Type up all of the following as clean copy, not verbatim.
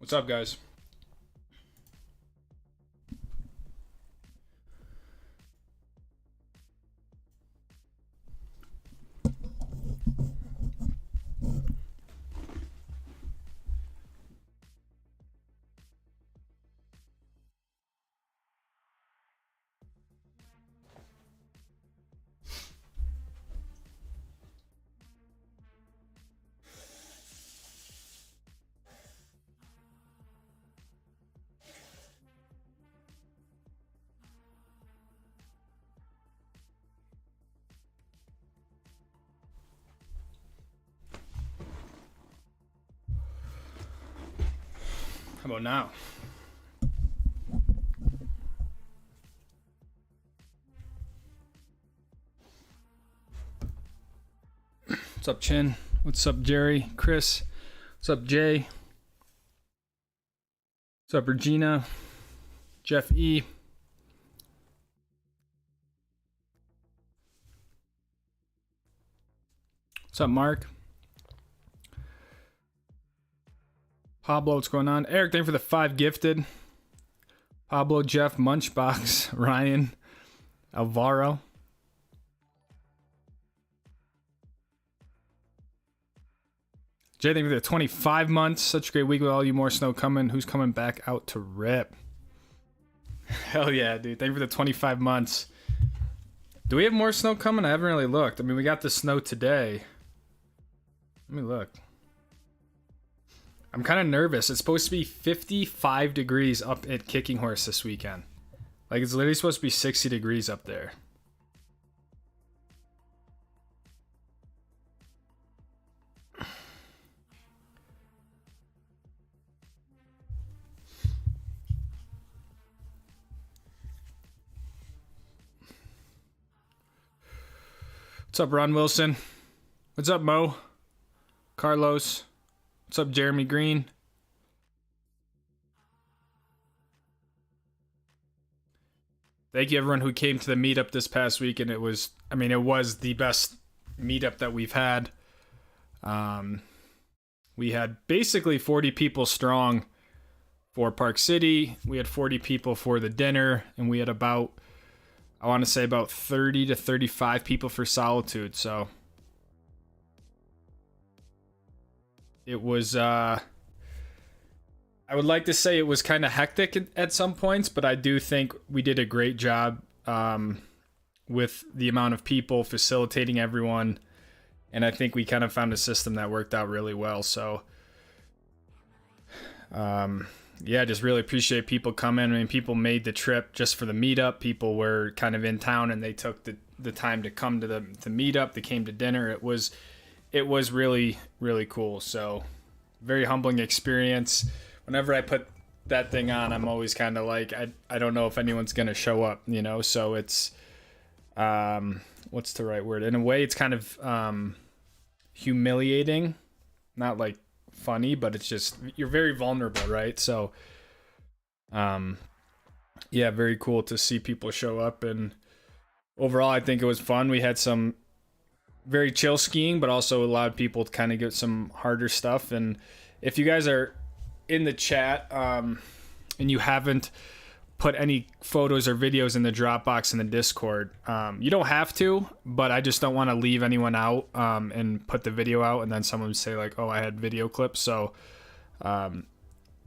What's up, guys? How about now? What's up, Chin? What's up, Jerry? Chris? What's up, Jay? What's up, Regina? Jeff E. What's up, Mark? Pablo, what's going on? Eric, thank you for the 5 gifted. Pablo, Jeff, Munchbox, Ryan, Alvaro. Jay, thank you for the 25 months. Such a great week with all you. More snow coming. Who's coming back out to rip? Hell yeah, dude. Thank you for the 25 months. Do we have more snow coming? I haven't really looked. I mean, we got the snow today. Let me look. I'm kind of nervous. It's supposed to be 55 degrees up at Kicking Horse this weekend. Like, it's literally supposed to be 60 degrees up there. What's up, Ron Wilson? What's up, Mo? Carlos? What's up, Jeremy Green? Thank you, everyone who came to the meetup this past week, and it was the best meetup that we've had. We had basically 40 people strong for Park City. We had 40 people for the dinner, and we had about 30 to 35 people for Solitude. So it was, I would like to say it was kind of hectic at some points, but I do think we did a great job with the amount of people facilitating everyone. And I think we kind of found a system that worked out really well. So, yeah, just really appreciate people coming. I mean, people made the trip just for the meetup. People were kind of in town and they took the time to come to the meetup. They came to dinner. It was really, really cool. So very humbling experience. Whenever I put that thing on, I'm always kind of like, I don't know if anyone's going to show up, you know? So it's, what's the right word? In a way, it's kind of humiliating, not like funny, but it's just, you're very vulnerable, right? So yeah, very cool to see people show up, and overall I think it was fun. We had some very chill skiing, but also allowed people to kind of get some harder stuff. And if you guys are in the chat and you haven't put any photos or videos in the Dropbox in the Discord, you don't have to, but I just don't want to leave anyone out and put the video out and then someone would say like, oh, I had video clips. So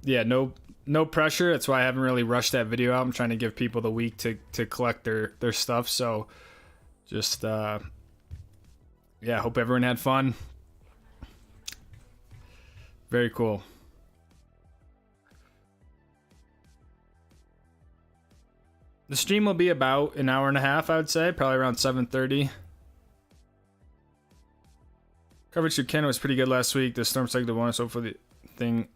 yeah, no pressure. That's why I haven't really rushed that video out. I'm trying to give people the week to collect their stuff. So just yeah, hope everyone had fun. Very cool. The stream will be about an hour and a half, I would say, probably around 7:30. Coverage through Canada was pretty good last week. The storm cycle one, so for the thing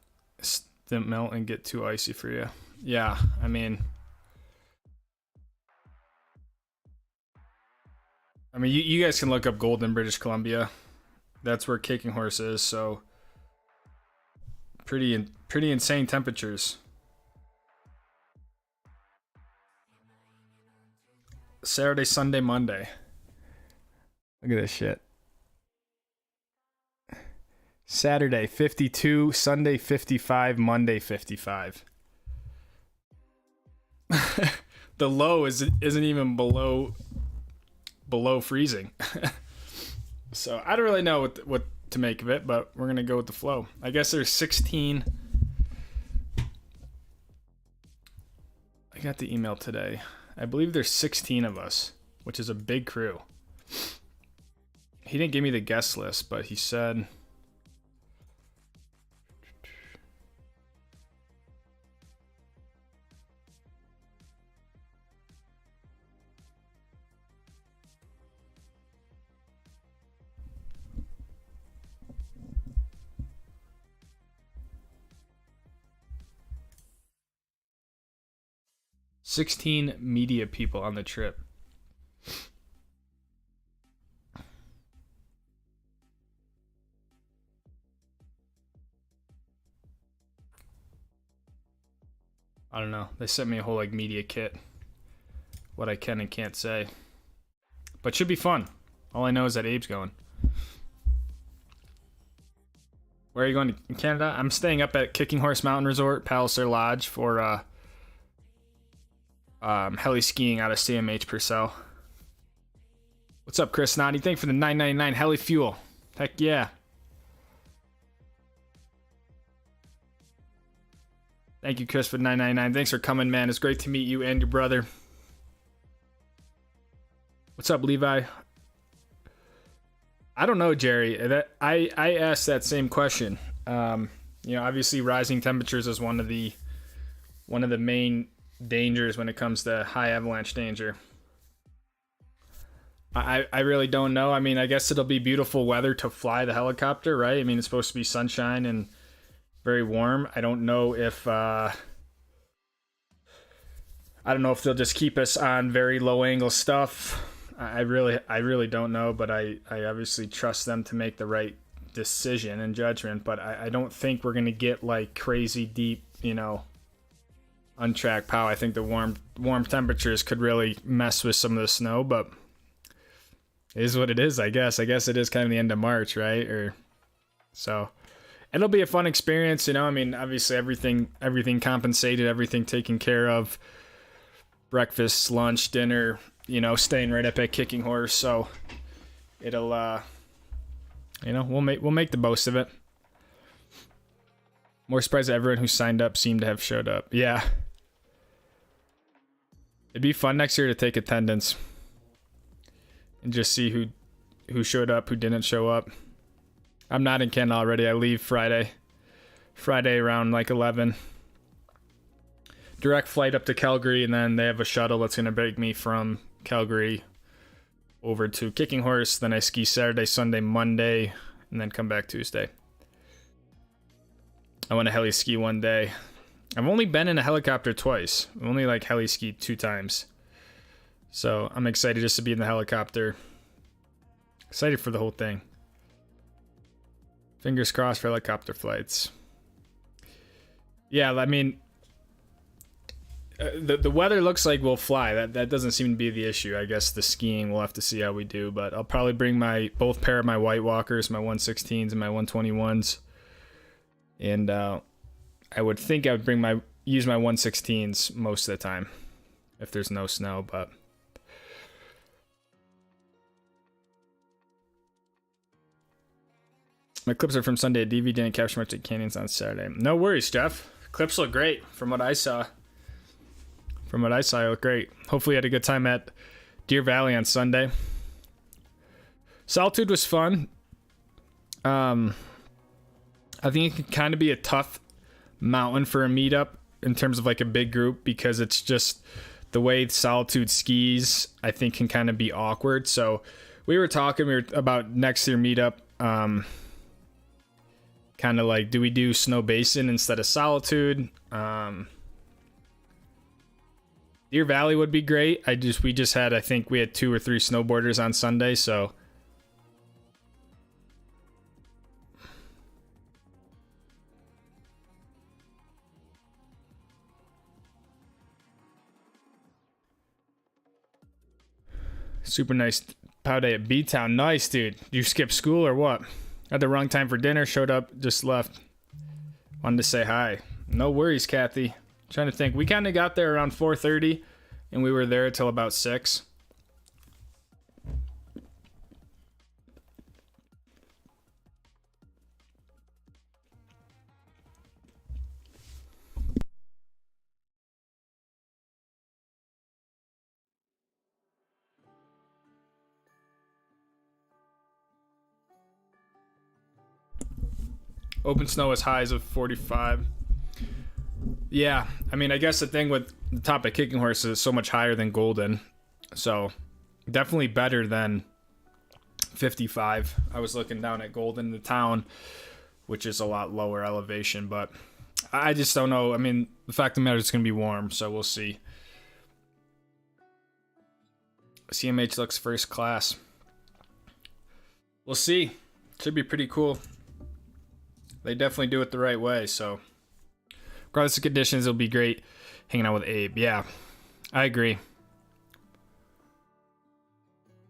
didn't melt and get too icy for you. Yeah, I mean, you guys can look up Golden, British Columbia. That's where Kicking Horse is. So pretty insane temperatures. Saturday, Sunday, Monday. Look at this shit. Saturday 52, Sunday 55, Monday 55. The low isn't even below freezing. So I don't really know what to make of it, but we're gonna go with the flow. I guess there's 16. I got the email today. I believe there's 16 of us, which is a big crew. He didn't give me the guest list, but he said "16 media people on the trip." I don't know. They sent me a whole like media kit. What I can and can't say. But should be fun. All I know is that Abe's going. Where are you going in Canada? I'm staying up at Kicking Horse Mountain Resort, Palliser Lodge for heli-skiing out of CMH Purcell. What's up, Chris Noddy? Thank you for the $9.99 heli fuel. Heck yeah. Thank you, Chris, for the $9.99. Thanks for coming, man. It's great to meet you and your brother. What's up, Levi? I don't know, Jerry. I asked that same question. Obviously rising temperatures is one of the main dangers when it comes to high avalanche danger. I really don't know. I mean, I guess it'll be beautiful weather to fly the helicopter, right? I mean, it's supposed to be sunshine and very warm. I don't know if they'll just keep us on very low angle stuff. I really don't know, but I obviously trust them to make the right decision and judgment. But I don't think we're gonna get like crazy deep, untracked POW. I think the warm temperatures could really mess with some of the snow, but it is what it is, I guess. I guess it is kind of the end of March, right? So it'll be a fun experience, I mean, obviously everything compensated, everything taken care of. Breakfast, lunch, dinner, staying right up at Kicking Horse. So it'll we'll make the most of it. More surprised that everyone who signed up seemed to have showed up. Yeah. It'd be fun next year to take attendance and just see who showed up, who didn't show up. I'm not in Canada already. I leave Friday around like 11. Direct flight up to Calgary, and then they have a shuttle that's going to bring me from Calgary over to Kicking Horse. Then I ski Saturday, Sunday, Monday, and then come back Tuesday. I want to heli ski one day. I've only been in a helicopter twice. I've only like heli skied 2 times. So I'm excited just to be in the helicopter. Excited for the whole thing. Fingers crossed for helicopter flights. Yeah, I mean, the weather looks like we'll fly. That doesn't seem to be the issue. I guess the skiing, we'll have to see how we do. But I'll probably bring both pair of my White Walkers, my 116s and my 121s. And I would think I would use my 116s most of the time if there's no snow. But my clips are from Sunday at DV. Didn't capture much at Canyons on Saturday. No worries, Jeff. Clips look great from what I saw. It looked great. Hopefully you had a good time at Deer Valley on Sunday. Solitude was fun. I think it can kind of be a tough mountain for a meetup in terms of like a big group, because it's just the way Solitude skis, I think, can kind of be awkward. So we were talking about next year meetup. Kind of like, do we do Snow Basin instead of Solitude? Deer Valley would be great. We just had, I think we had 2 or 3 snowboarders on Sunday, so super nice POW day at B-Town. Nice, dude. You skip school or what? At the wrong time for dinner, showed up, just left. Wanted to say hi. No worries, Kathy. Trying to think. We kind of got there around 4:30, and we were there till about 6. Open snow as high as of 45. Yeah, I mean, I guess the thing with the top of Kicking Horse is it's so much higher than Golden. So, definitely better than 55. I was looking down at Golden, the town, which is a lot lower elevation, but I just don't know. I mean, the fact of the matter is it's going to be warm, so we'll see. CMH looks first class. We'll see. Should be pretty cool. They definitely do it the right way, so regardless of conditions, it'll be great hanging out with Abe. Yeah, I agree.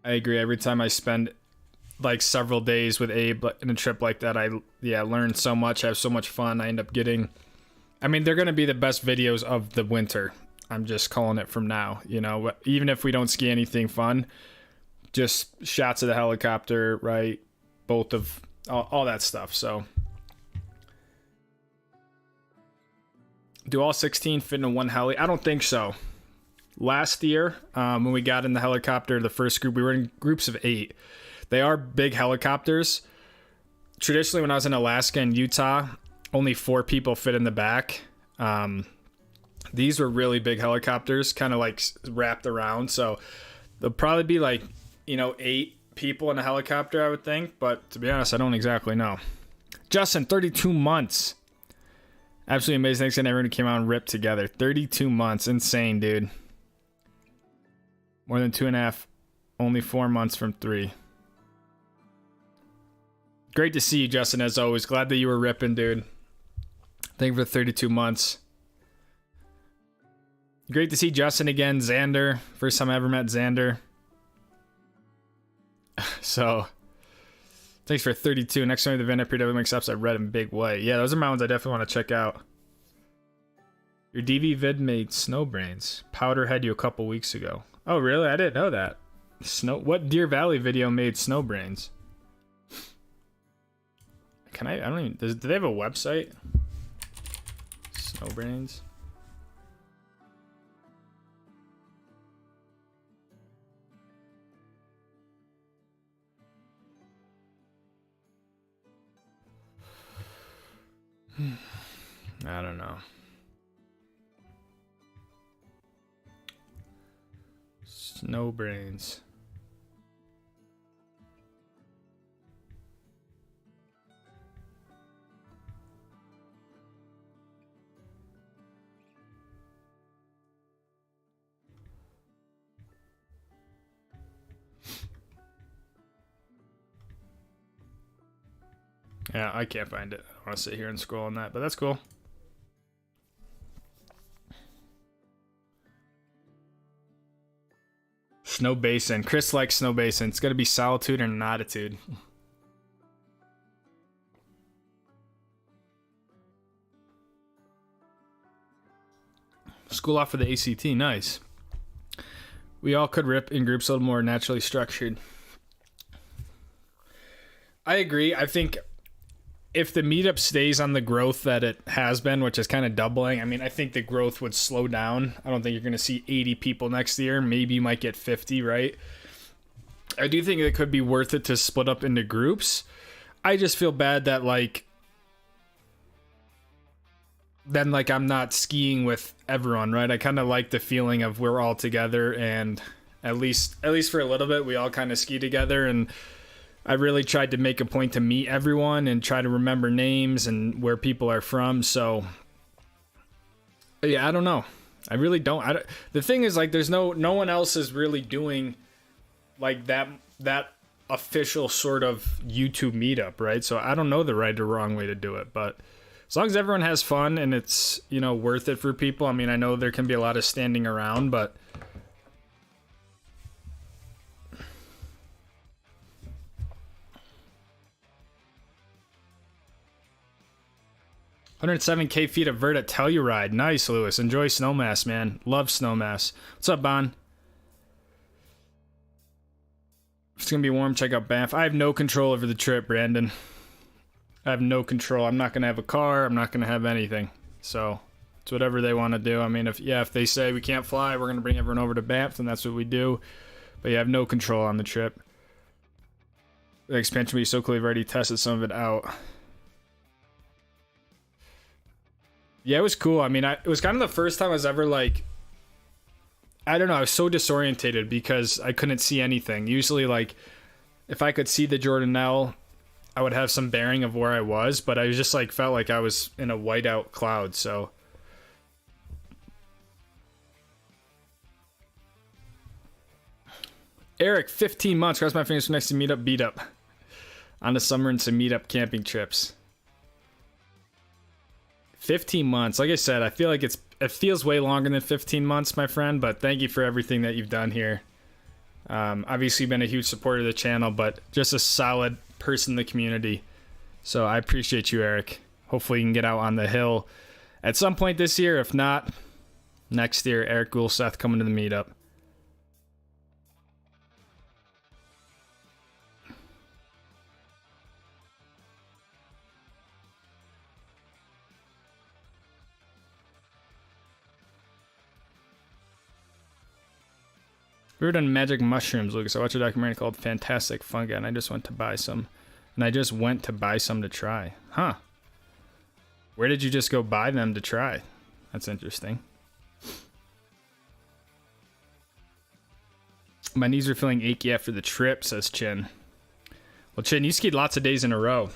Every time I spend like several days with Abe in a trip like that, I learn so much, have so much fun. I end up getting, I mean, they're going to be the best videos of the winter. I'm just calling it from now, you know, even if we don't ski anything fun, just shots of the helicopter, right? Both of all that stuff. So do all 16 fit in one heli? I don't think so. Last year, when we got in the helicopter, the first group, we were in groups of 8. They are big helicopters. Traditionally, when I was in Alaska and Utah, only 4 people fit in the back. These were really big helicopters, kind of like wrapped around. So there'll probably be like, 8 people in a helicopter, I would think. But to be honest, I don't exactly know. Justin, 32 months. Absolutely amazing. Thanks to everyone who came out and ripped together. 32 months. Insane, dude. More than 2.5. Only 4 months from 3. Great to see you, Justin, as always. Glad that you were ripping, dude. Thank you for 32 months. Great to see Justin again. Xander. First time I ever met Xander. So, thanks for 32. Next time the event up here, definitely makes ups. I read in big way. Yeah, those are mountains I definitely want to check out. Your DV vid made Snowbrains. Powder had you a couple weeks ago. Oh, really? I didn't know that. What Deer Valley video made Snowbrains? I don't even, do they have a website? Snowbrains. I don't know. Snowbrains. Yeah, I can't find it. I don't want to sit here and scroll on that, but that's cool. Snow Basin. Chris likes Snow Basin. It's got to be Solitude or Notitude. School off for the ACT. Nice. We all could rip in groups a little more naturally structured. I agree. I think if the meetup stays on the growth that it has been, which is kind of doubling, I mean, I think the growth would slow down. I don't think you're going to see 80 people next year. Maybe you might get 50, right? I do think it could be worth it to split up into groups. I just feel bad that, then I'm not skiing with everyone, right? I kind of like the feeling of we're all together, and at least for a little bit, we all kind of ski together, and I really tried to make a point to meet everyone and try to remember names and where people are from. So, yeah, I don't know. I really don't. The thing is, there's no one else is really doing that official sort of YouTube meetup, right? So I don't know the right or wrong way to do it, but as long as everyone has fun and it's, worth it for people. I mean, I know there can be a lot of standing around, but 107k feet of vert at Telluride. Nice, Lewis. Enjoy Snowmass, man. Love Snowmass. What's up, Bon? If it's gonna be warm, check out Banff. I have no control over the trip, Brandon. I have no control. I'm not gonna have a car. I'm not gonna have anything. So it's whatever they want to do. I mean, if they say we can't fly, we're gonna bring everyone over to Banff, then that's what we do. But you have no control on the trip. The expansion will be so cool. We've already tested some of it out. Yeah, it was cool. I mean, it was kind of the first time I was ever like, I don't know, I was so disorientated because I couldn't see anything. Usually, like, if I could see the Jordanelle, I would have some bearing of where I was, but I was just like, felt like I was in a whiteout cloud, so. Eric, 15 months. Cross my fingers for next to meetup, beat up. On the summer and some meetup camping trips. 15 months. Like I said, I feel like it feels way longer than 15 months, my friend, but thank you for everything that you've done here. Obviously been a huge supporter of the channel, but just a solid person in the community. So I appreciate you, Eric. Hopefully you can get out on the hill at some point this year. If not, next year, Eric Gulseth coming to the meetup. We were done magic mushrooms, Lucas. I watched a documentary called Fantastic Fungi, and I just went to buy some. To try. Huh. Where did you just go buy them to try? That's interesting. My knees are feeling achy after the trip, says Chin. Well, Chin, you skied lots of days in a row.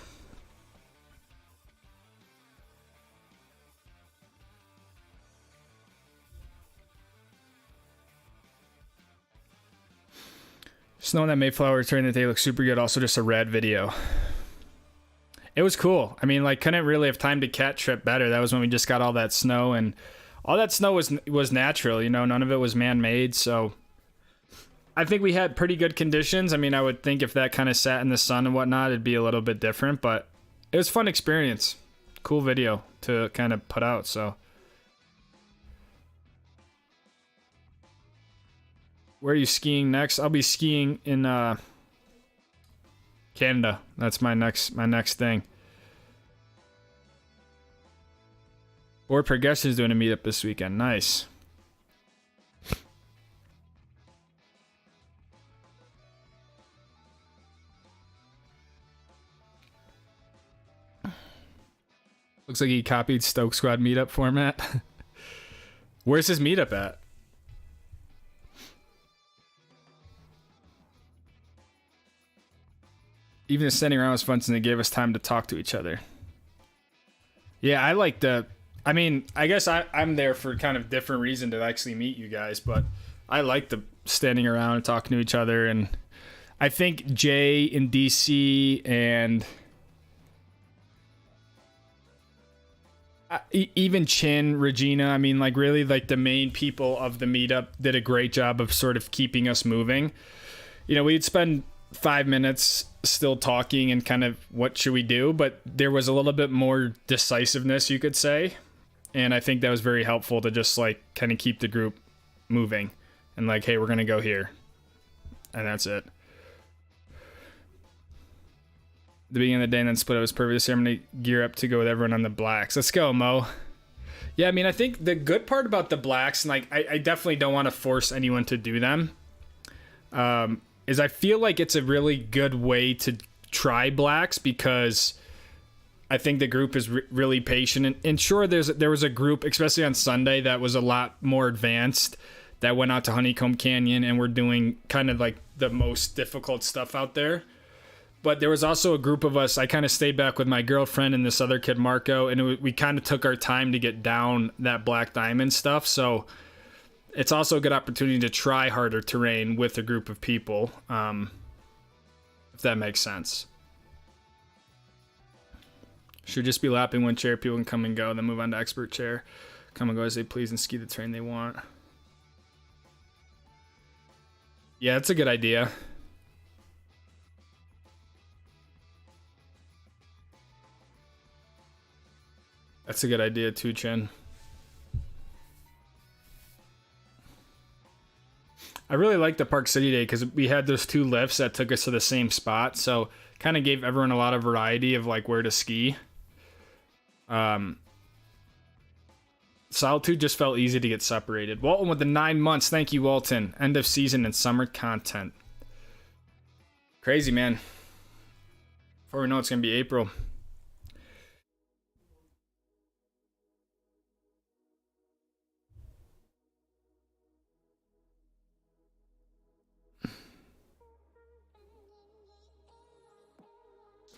Snow on that Mayflower return that day looks super good. Also, just a rad video. It was cool. I mean, like, couldn't really have timed a cat trip better. That was when we just got all that snow, and all that snow was natural. You know, none of it was man-made. So I think we had pretty good conditions. I mean, I would think if that kind of sat in the sun and whatnot, it'd be a little bit different. But it was a fun experience. Cool video to kind of put out. So. Where are you skiing next? I'll be skiing in Canada. That's my next thing. Or Progression's doing a meetup this weekend. Nice. Looks like he copied Stoke Squad meetup format. Where's his meetup at? Even just standing around was fun since it gave us time to talk to each other. Yeah, I like I mean, I guess I'm there for kind of different reason to actually meet you guys, but I like the standing around and talking to each other. And I think Jay in DC and even Chin, Regina, I mean, like, really, like, the main people of the meetup did a great job of sort of keeping us moving. You know, we'd spend 5 minutes still talking and kind of what should we do, but there was a little bit more decisiveness, you could say, and I think that was very helpful to just like kind of keep the group moving and like, hey, we're gonna go here, and that's it. The beginning of the day and then split up was perfect. This year I'm gonna gear up to go with everyone on the blacks. Let's go, Mo. Yeah, I mean, I think the good part about the blacks, and like I definitely don't want to force anyone to do them, is I feel like it's a really good way to try blacks because I think the group is really patient. And sure, there was a group, especially on Sunday, that was a lot more advanced that went out to Honeycomb Canyon and were doing kind of like the most difficult stuff out there. But there was also a group of us. I kind of stayed back with my girlfriend and this other kid, Marco, and we kind of took our time to get down that Black Diamond stuff. So it's also a good opportunity to try harder terrain with a group of people, if that makes sense. Should just be lapping one chair. People can come and go, then move on to expert chair. Come and go as they please and ski the terrain they want. Yeah, that's a good idea. That's a good idea too, Chen. I really liked the Park City Day because we had those 2 lifts that took us to the same spot, so kind of gave everyone a lot of variety of like where to ski. Solitude just felt easy to get separated. Walton with the 9 months. Thank you, Walton. End of season and summer content. Crazy, man. Before we know it's going to be April.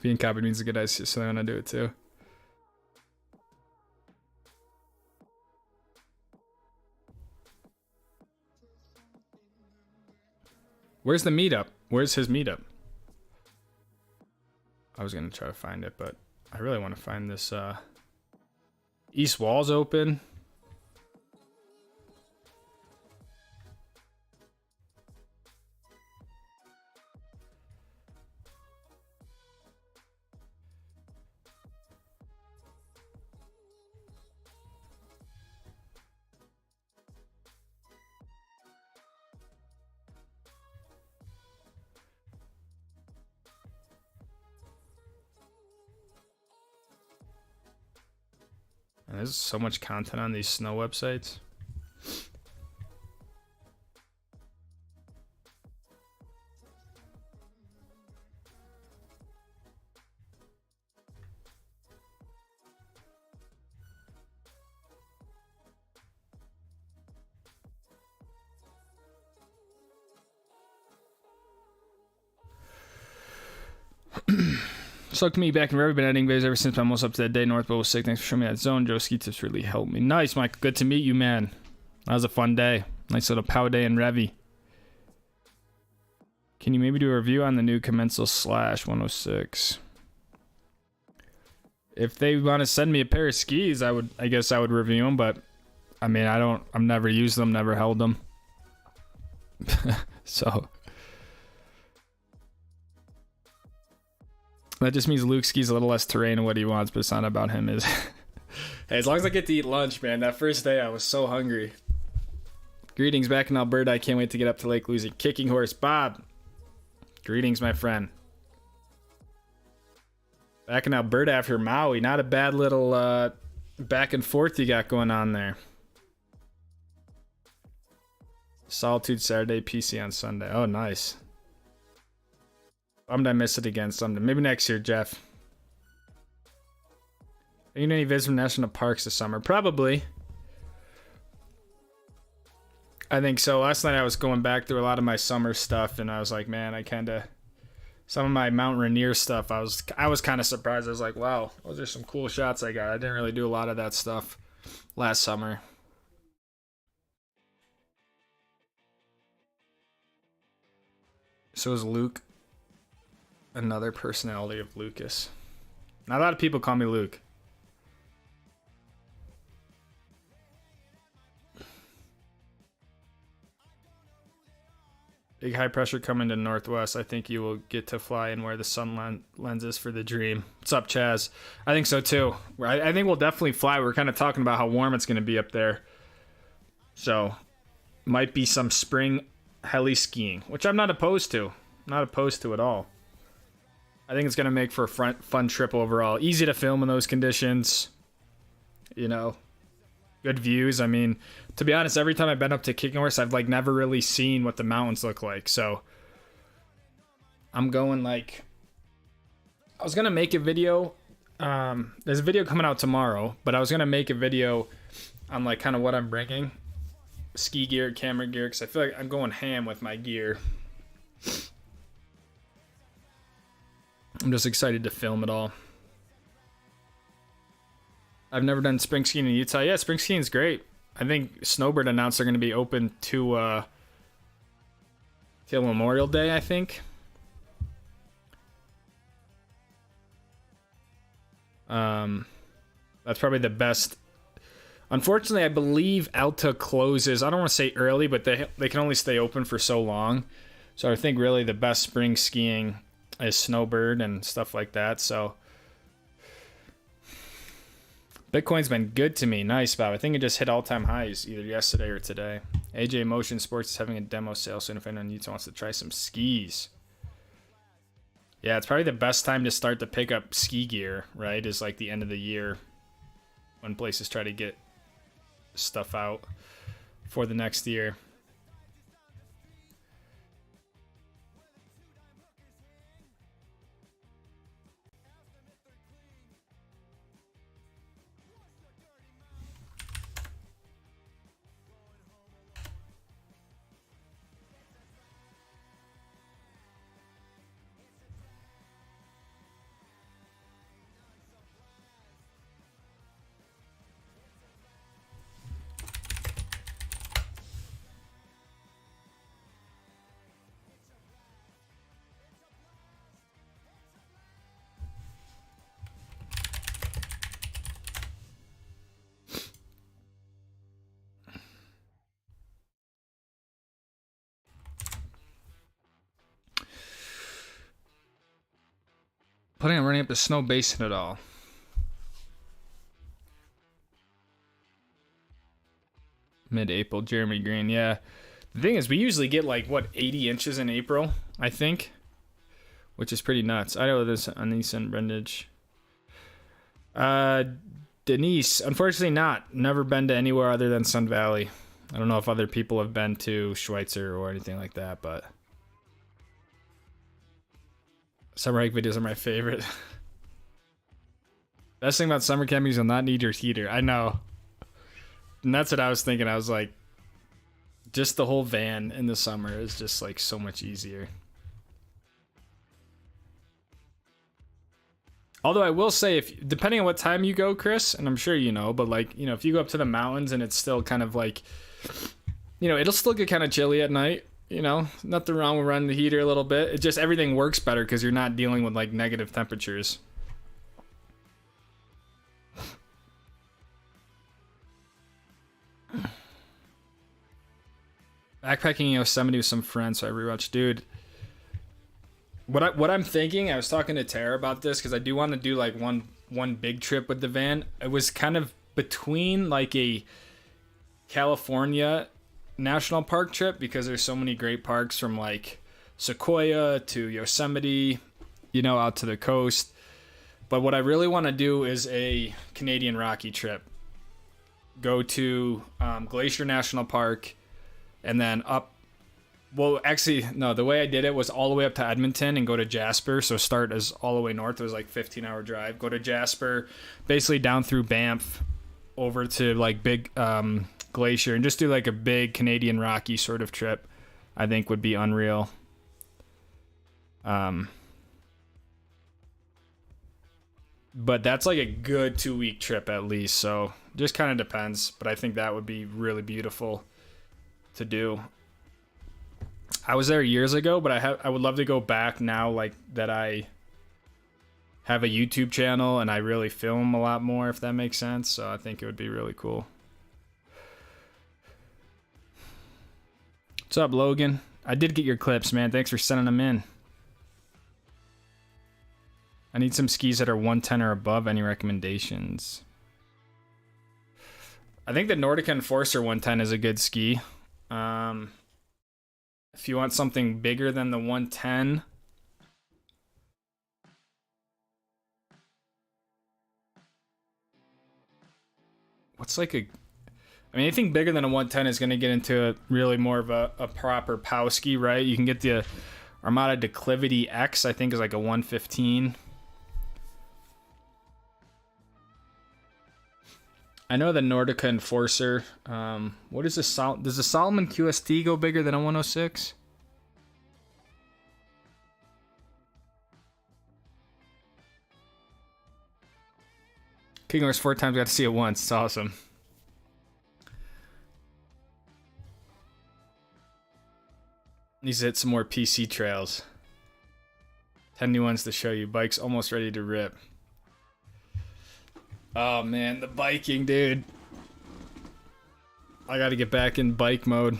Being copied means a good idea, so I'm going to do it too. Where's the meetup? Where's his meetup? I was going to try to find it, but I really want to find this. East Wall's open. And there's so much content on these snow websites. Sucked me back and I've been editing videos ever since I'm almost up to that day. Northbow was sick. Thanks for showing me that zone. Joe ski tips really helped me. Nice, Mike. Good to meet you, man. That was a fun day. Nice little pow day in Revy. Can you maybe do a review on the new Commensal Slash 106? If they want to send me a pair of skis, I guess I would review them, but I mean, I've never used them, never held them. So that just means Luke skis a little less terrain and what he wants, but it's not about him. Is hey, as long as I get to eat lunch, man. That first day I was so hungry. Greetings back in Alberta. I can't wait to get up to Lake Louise. Kicking Horse Bob. Greetings, my friend. Back in Alberta after Maui. Not a bad little back and forth you got going on there. Solitude Saturday, PC on Sunday. Oh, nice. Bummed I missed it again someday. Maybe next year, Jeff. Are you going to any visits from national parks this summer? Probably. I think so. Last night I was going back through a lot of my summer stuff, and I was like, man, I kind of... Some of my Mount Rainier stuff, I was kind of surprised. I was like, wow, those are some cool shots I got. I didn't really do a lot of that stuff last summer. So is Luke another personality of Lucas. Not a lot of people call me Luke. Big high pressure coming to Northwest. I think you will get to fly and wear the sun lenses for the dream. What's up, Chaz? I think so too. I think we'll definitely fly. We're kind of talking about how warm it's going to be up there. So, might be some spring heli-skiing, which I'm not opposed to. Not opposed to at all. I think it's going to make for a fun trip overall. Easy to film in those conditions. You know, good views. I mean, to be honest, every time I've been up to Kicking Horse, I've like never really seen what the mountains look like. So I'm going like, I was going to make a video. There's a video coming out tomorrow, but I was going to make a video on like kind of what I'm bringing. Ski gear, camera gear, because I feel like I'm going ham with my gear. I'm just excited to film it all. I've never done spring skiing in Utah. Yeah, spring skiing is great. I think Snowbird announced they're going to be open to till Memorial Day, I think. That's probably the best. Unfortunately, I believe Alta closes. I don't want to say early, but they can only stay open for so long. So I think really the best spring skiing is Snowbird and stuff like that. So Bitcoin's been good to me. Nice, Bob. I think it just hit all-time highs either yesterday or today. AJ Motion Sports is having a demo sale soon if anyone needs wants to try some skis. Yeah, it's probably the best time to start to pick up ski gear, right? Is like the end of the year when places try to get stuff out for the next year. Planning on running up the Snow Basin at all? Mid-April, Jeremy Green. Yeah. The thing is, we usually get like, what, 80 inches in April, I think? Which is pretty nuts. I know this Anise and Brendage. Denise, unfortunately not. Never been to anywhere other than Sun Valley. I don't know if other people have been to Schweitzer or anything like that, but... Summer hike videos are my favorite. Best thing about summer camping is you'll not need your heater. I know. And that's what I was thinking. I was like, just the whole van in the summer is just like so much easier. Although I will say, if depending on what time you go, Chris, and I'm sure you know, but like, you know, if you go up to the mountains and it's still kind of like, you know, it'll still get kind of chilly at night. You know, nothing wrong with running the heater a little bit. It just, everything works better because you're not dealing with like negative temperatures. Backpacking Yosemite with some friends, so I rewatched. Dude, what I'm thinking, I was talking to Tara about this because I do want to do like one big trip with the van. It was kind of between like a California national park trip because there's so many great parks from like Sequoia to Yosemite, you know, out to the coast. But what I really want to do is a Canadian Rocky trip. Go to Glacier National Park and then up. Well, actually, no, the way I did it was all the way up to Edmonton and go to Jasper. So start as all the way north. It was like 15-hour drive. Go to Jasper, basically down through Banff over to like big Glacier and just do like a big Canadian Rocky sort of trip. I think would be unreal. But that's like a good 2-week trip at least. So just kind of depends. But I think that would be really beautiful to do. I was there years ago, but I would love to go back now, like that I have a YouTube channel and I really film a lot more, if that makes sense. So I think it would be really cool. What's up, Logan? I did get your clips, man. Thanks for sending them in. I need some skis that are 110 or above. Any recommendations? I think the Nordica Enforcer 110 is a good ski. If you want something bigger than the 110, what's like a... I mean, anything bigger than a 110 is going to get into really more of a proper POW ski, right? You can get the Armada Declivity X, I think is like a 115. I know the Nordica Enforcer. What is this? Does the Solomon QST go bigger than a 106? King Horse 4 times, got to see it once. It's awesome. Needs to hit some more PC trails. 10 new ones to show you. Bike's almost ready to rip. Oh man, the biking, dude. I gotta get back in bike mode.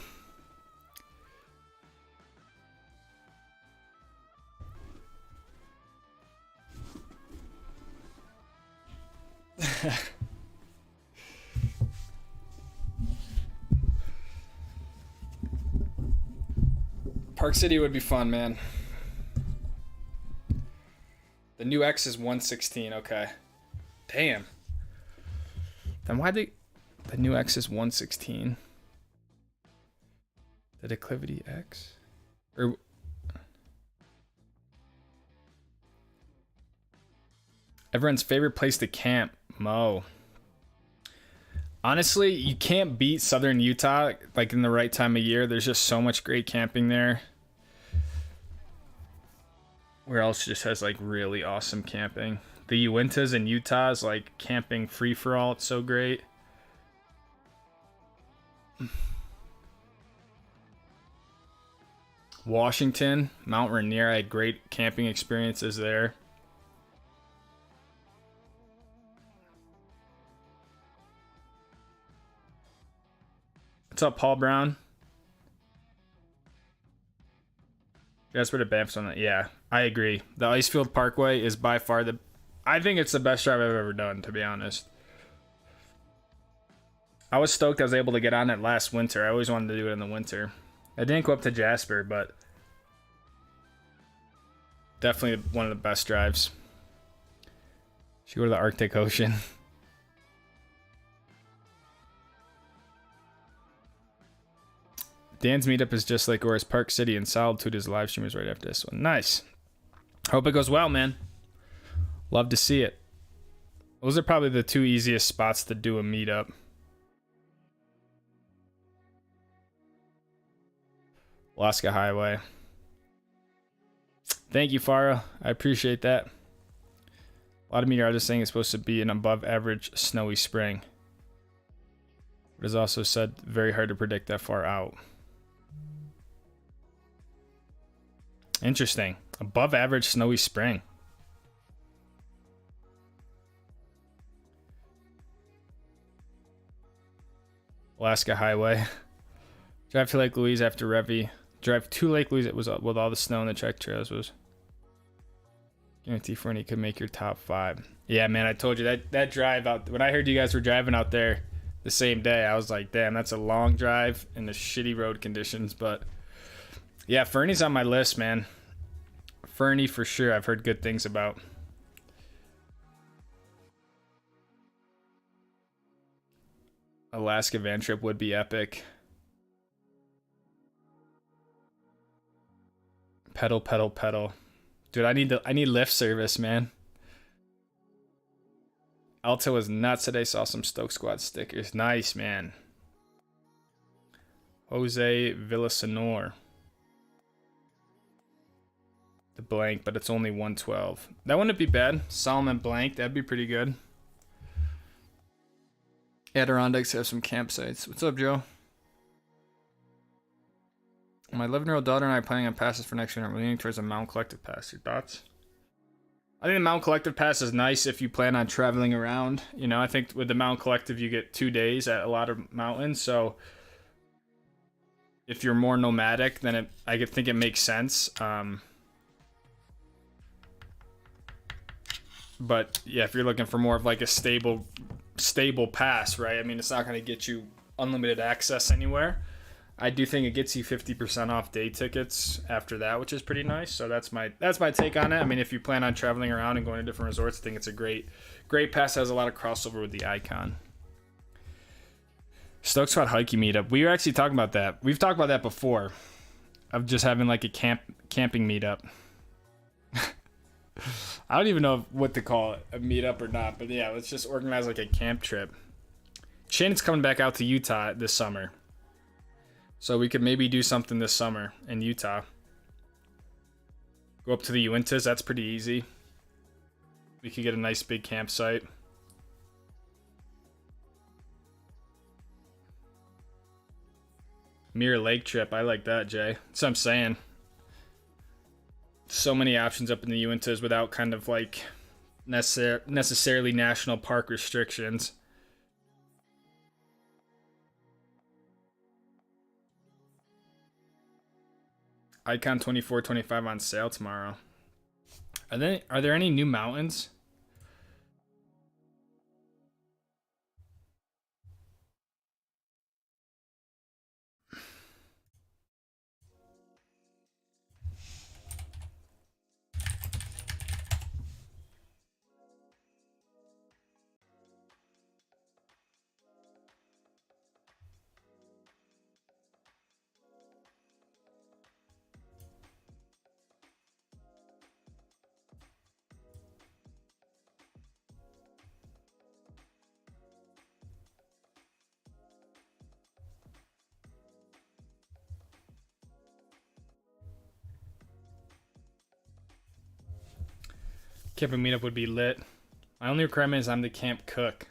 Park City would be fun, man. The new X is 116. Okay. Damn. Then why the new X is 116? The declivity X? Or everyone's favorite place to camp? Mo. Honestly, you can't beat southern Utah like in the right time of year. There's just so much great camping there. Where else just has like really awesome camping? The Uintas in Utah is like camping free for all. It's so great. Washington, Mount Rainier, I had great camping experiences there. What's up, Paul Brown? Jasper to Banff's on that. Yeah, I agree. The Icefield Parkway is by far I think it's the best drive I've ever done, to be honest. I was stoked I was able to get on it last winter. I always wanted to do it in the winter. I didn't go up to Jasper, but definitely one of the best drives. Should go to the Arctic Ocean. Dan's meetup is just like Oris Park City, and Solitude is live streamers right after this one. Nice. Hope it goes well, man. Love to see it. Those are probably the two easiest spots to do a meetup. Alaska Highway. Thank you, Farah. I appreciate that. A lot of meteorologists saying it's supposed to be an above average snowy spring. It is also said very hard to predict that far out. Interesting. Above average snowy spring. Alaska Highway. Drive to Lake Louise after Revy. Drive to Lake Louise. It was with all the snow and the track trails was. Guarantee Fernie could make your top 5. Yeah, man, I told you that drive out. When I heard you guys were driving out there the same day, I was like, damn, that's a long drive in the shitty road conditions. But yeah, Fernie's on my list, man. Fernie for sure. I've heard good things about. Alaska van trip would be epic. Pedal, pedal, pedal. Dude, I need lift service, man. Alta was nuts today. Saw some Stoke Squad stickers. Nice, man. Jose Villasenor. The blank, but it's only 112. That wouldn't be bad. Solomon blank. That'd be pretty good. Adirondacks have some campsites. What's up, Joe? My 11-year-old daughter and I are planning on passes for next year, and we're leaning towards a Mount Collective Pass. Your thoughts? I think the Mount Collective Pass is nice if you plan on traveling around. You know, I think with the Mount Collective, you get 2 days at a lot of mountains. So if you're more nomadic, then I could think it makes sense. But yeah, if you're looking for more of like a stable pass, right? I mean, it's not going to get you unlimited access anywhere. I do think it gets you 50% off day tickets after that, which is pretty nice. So that's my take on it. I mean, if you plan on traveling around and going to different resorts, I think it's a great pass. Has a lot of crossover with the Icon. Stoke Squad hiking meetup. We were actually talking about that. We've talked about that before, of just having like a camping meetup. I don't even know what to call it, a meetup or not. But yeah, let's just organize like a camp trip. Chin's coming back out to Utah this summer. So we could maybe do something this summer in Utah. Go up to the Uintas. That's pretty easy. We could get a nice big campsite. Mirror Lake trip. I like that, Jay. That's what I'm saying. So many options up in the Uintas without kind of like necessarily national park restrictions. Icon 2425 on sale tomorrow. Are there any new mountains? Camping meetup would be lit. My only requirement is I'm the camp cook.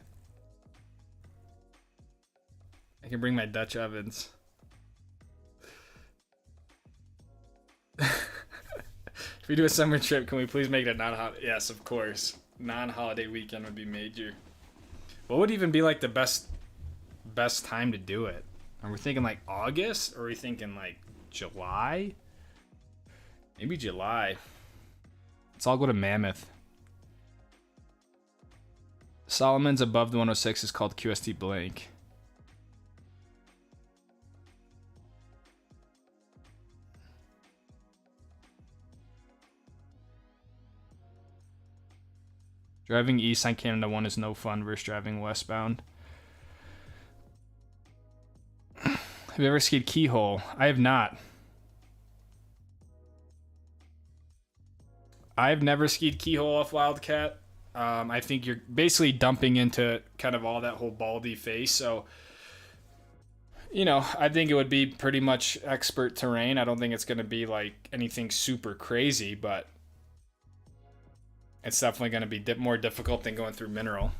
I can bring my Dutch ovens. If we do a summer trip, can we please make it a non-holiday? Yes, of course. Non-holiday weekend would be major. What would even be like the best time to do it? Are we thinking like August, or are we thinking like July? Maybe July. Let's all go to Mammoth. Solomon's above the 106 is called QST blank. Driving east on Canada 1 is no fun versus driving westbound. Have you ever skied Keyhole? I have not. I've never skied Keyhole off Wildcat. I think you're basically dumping into kind of all that whole baldy face. So, you know, I think it would be pretty much expert terrain. I don't think it's going to be like anything super crazy, but it's definitely going to be more difficult than going through mineral.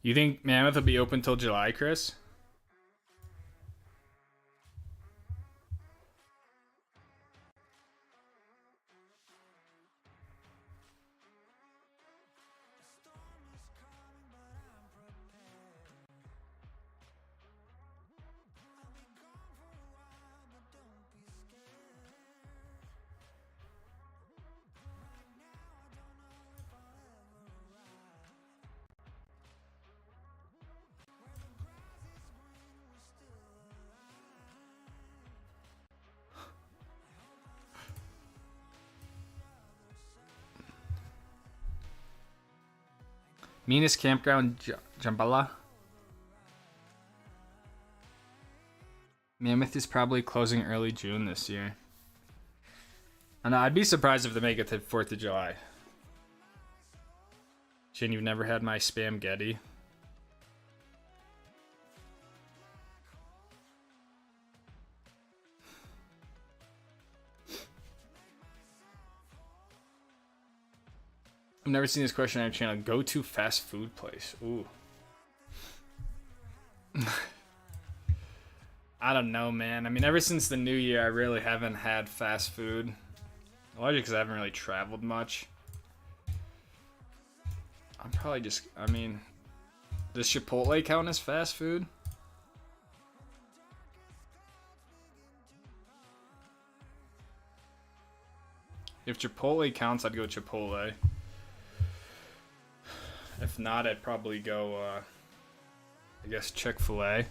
You think Mammoth will be open till July, Chris? Meanest campground, Jambala. Mammoth is probably closing early June this year. And I'd be surprised if they make it to 4th of July. Shane, you've never had my spam Getty. I've never seen this question on our channel. Go to fast food place. Ooh. I don't know, man. I mean, ever since the new year, I really haven't had fast food. Largely because I haven't really traveled much. I'm probably just, I mean, does Chipotle count as fast food? If Chipotle counts, I'd go Chipotle. If not, I'd probably go, I guess, Chick-fil-A.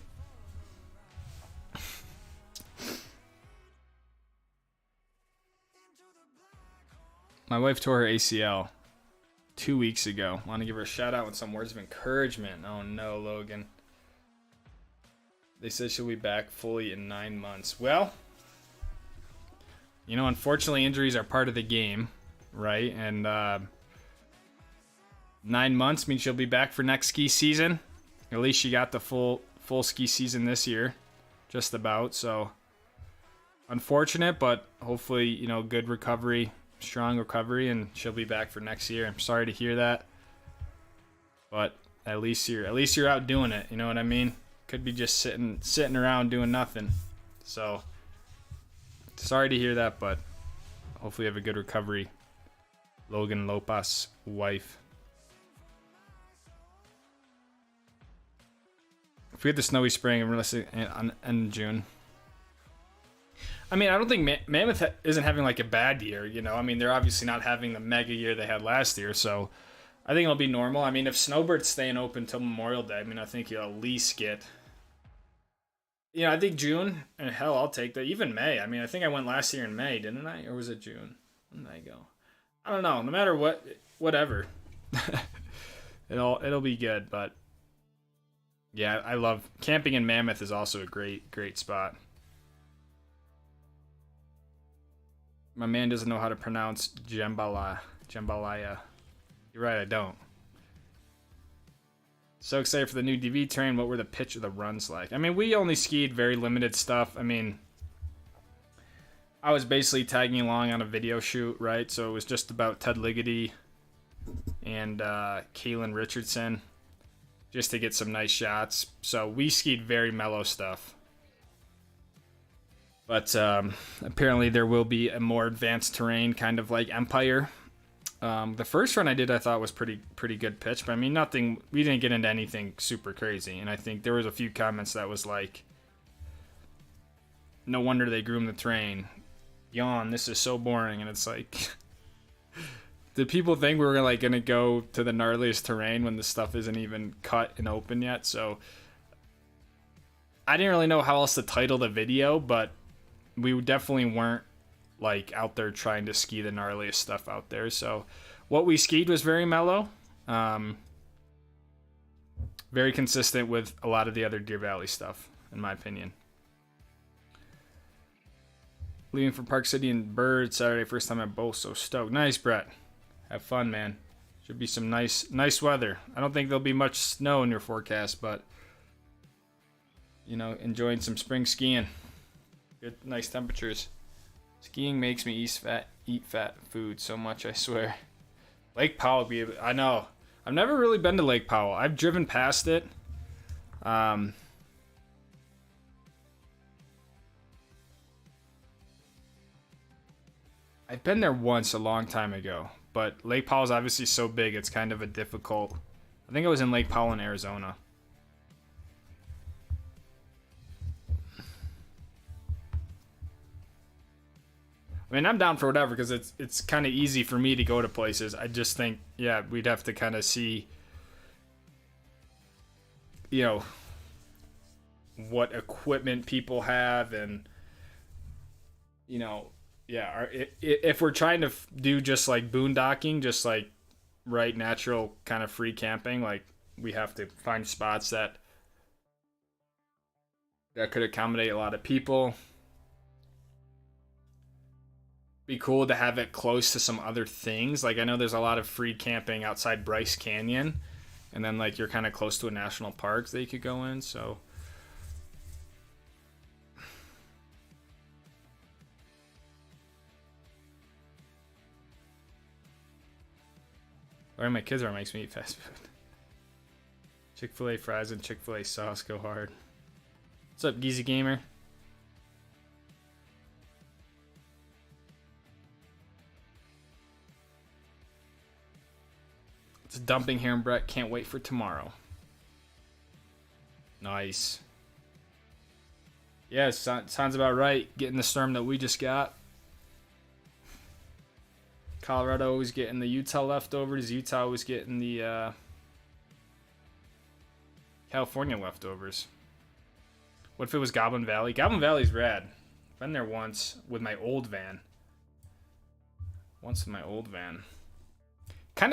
My wife tore her ACL 2 weeks ago. Want to give her a shout out with some words of encouragement. Oh no, Logan. They said she'll be back fully in 9 months. Well, you know, unfortunately, injuries are part of the game, right? And 9 months means she'll be back for next ski season. At least she got the full ski season this year, just about. So unfortunate, but hopefully, you know, good recovery, strong recovery, and she'll be back for next year. I'm sorry to hear that, but at least you're out doing it. You know what I mean? Could be just sitting around doing nothing. So sorry to hear that, but hopefully you have a good recovery. Logan Lopas' wife. If we had the snowy spring and realistic in June. I mean, I don't think Mammoth isn't having like a bad year, you know. I mean, they're obviously not having the mega year they had last year, so I think it'll be normal. I mean, if Snowbird's staying open till Memorial Day, I mean, I think you'll at least get, you know, I think June, and hell, I'll take that. Even May. I mean, I think I went last year in May, didn't I? Or was it June? When did I go? I don't know. No matter what, whatever. It'll be good, but yeah, I love camping in Mammoth is also a great spot. My man doesn't know how to pronounce Jambala. Jambalaya. You're right, I don't. So excited for the new DV terrain. What were the pitch of the runs like? I mean, we only skied very limited stuff. I mean, I was basically tagging along on a video shoot, right? So it was just about Ted Ligety and Kaylin Richardson just to get some nice shots. So we skied very mellow stuff. But apparently there will be a more advanced terrain, kind of like Empire. The first run I did, I thought was pretty good pitch, but I mean nothing. We didn't get into anything super crazy, and I think there was a few comments that was like, "No wonder they groomed the terrain." Yawn. This is so boring, and it's like, did people think we were like gonna go to the gnarliest terrain when the stuff isn't even cut and open yet? So I didn't really know how else to title the video, but we definitely weren't like out there trying to ski the gnarliest stuff out there. So what we skied was very mellow, very consistent with a lot of the other Deer Valley stuff, in my opinion. Leaving for Park City and Bird Saturday, first time at both, so stoked. Nice, Brett. Have fun, man. Should be some nice weather. I don't think there'll be much snow in your forecast, but you know, enjoying some spring skiing. Good, nice temperatures. Skiing makes me eat fat food so much, I swear. Lake Powell, I know. I've never really been to Lake Powell. I've driven past it. I've been there once a long time ago, but Lake Powell is obviously so big, it's kind of a difficult. I think I was in Lake Powell in Arizona. I mean, I'm down for whatever because it's kind of easy for me to go to places. I just think, yeah, we'd have to kind of see, you know, what equipment people have, and you know, yeah, if we're trying to do just like boondocking, just like right natural kind of free camping, like we have to find spots that could accommodate a lot of people. Be cool to have it close to some other things. Like I know there's a lot of free camping outside Bryce Canyon, and then like you're kind of close to a national park that you could go in. So or my kids are makes me eat fast food. Chick-fil-A fries and Chick-fil-A sauce go hard. What's up, Geezy Gamer? It's dumping here in Brett. Can't wait for tomorrow. Nice. Yeah, sounds about right. Getting the storm that we just got. Colorado always getting the Utah leftovers. Utah always getting the California leftovers. What if it was Goblin Valley? Goblin Valley's rad. Been there once with my old van. Kind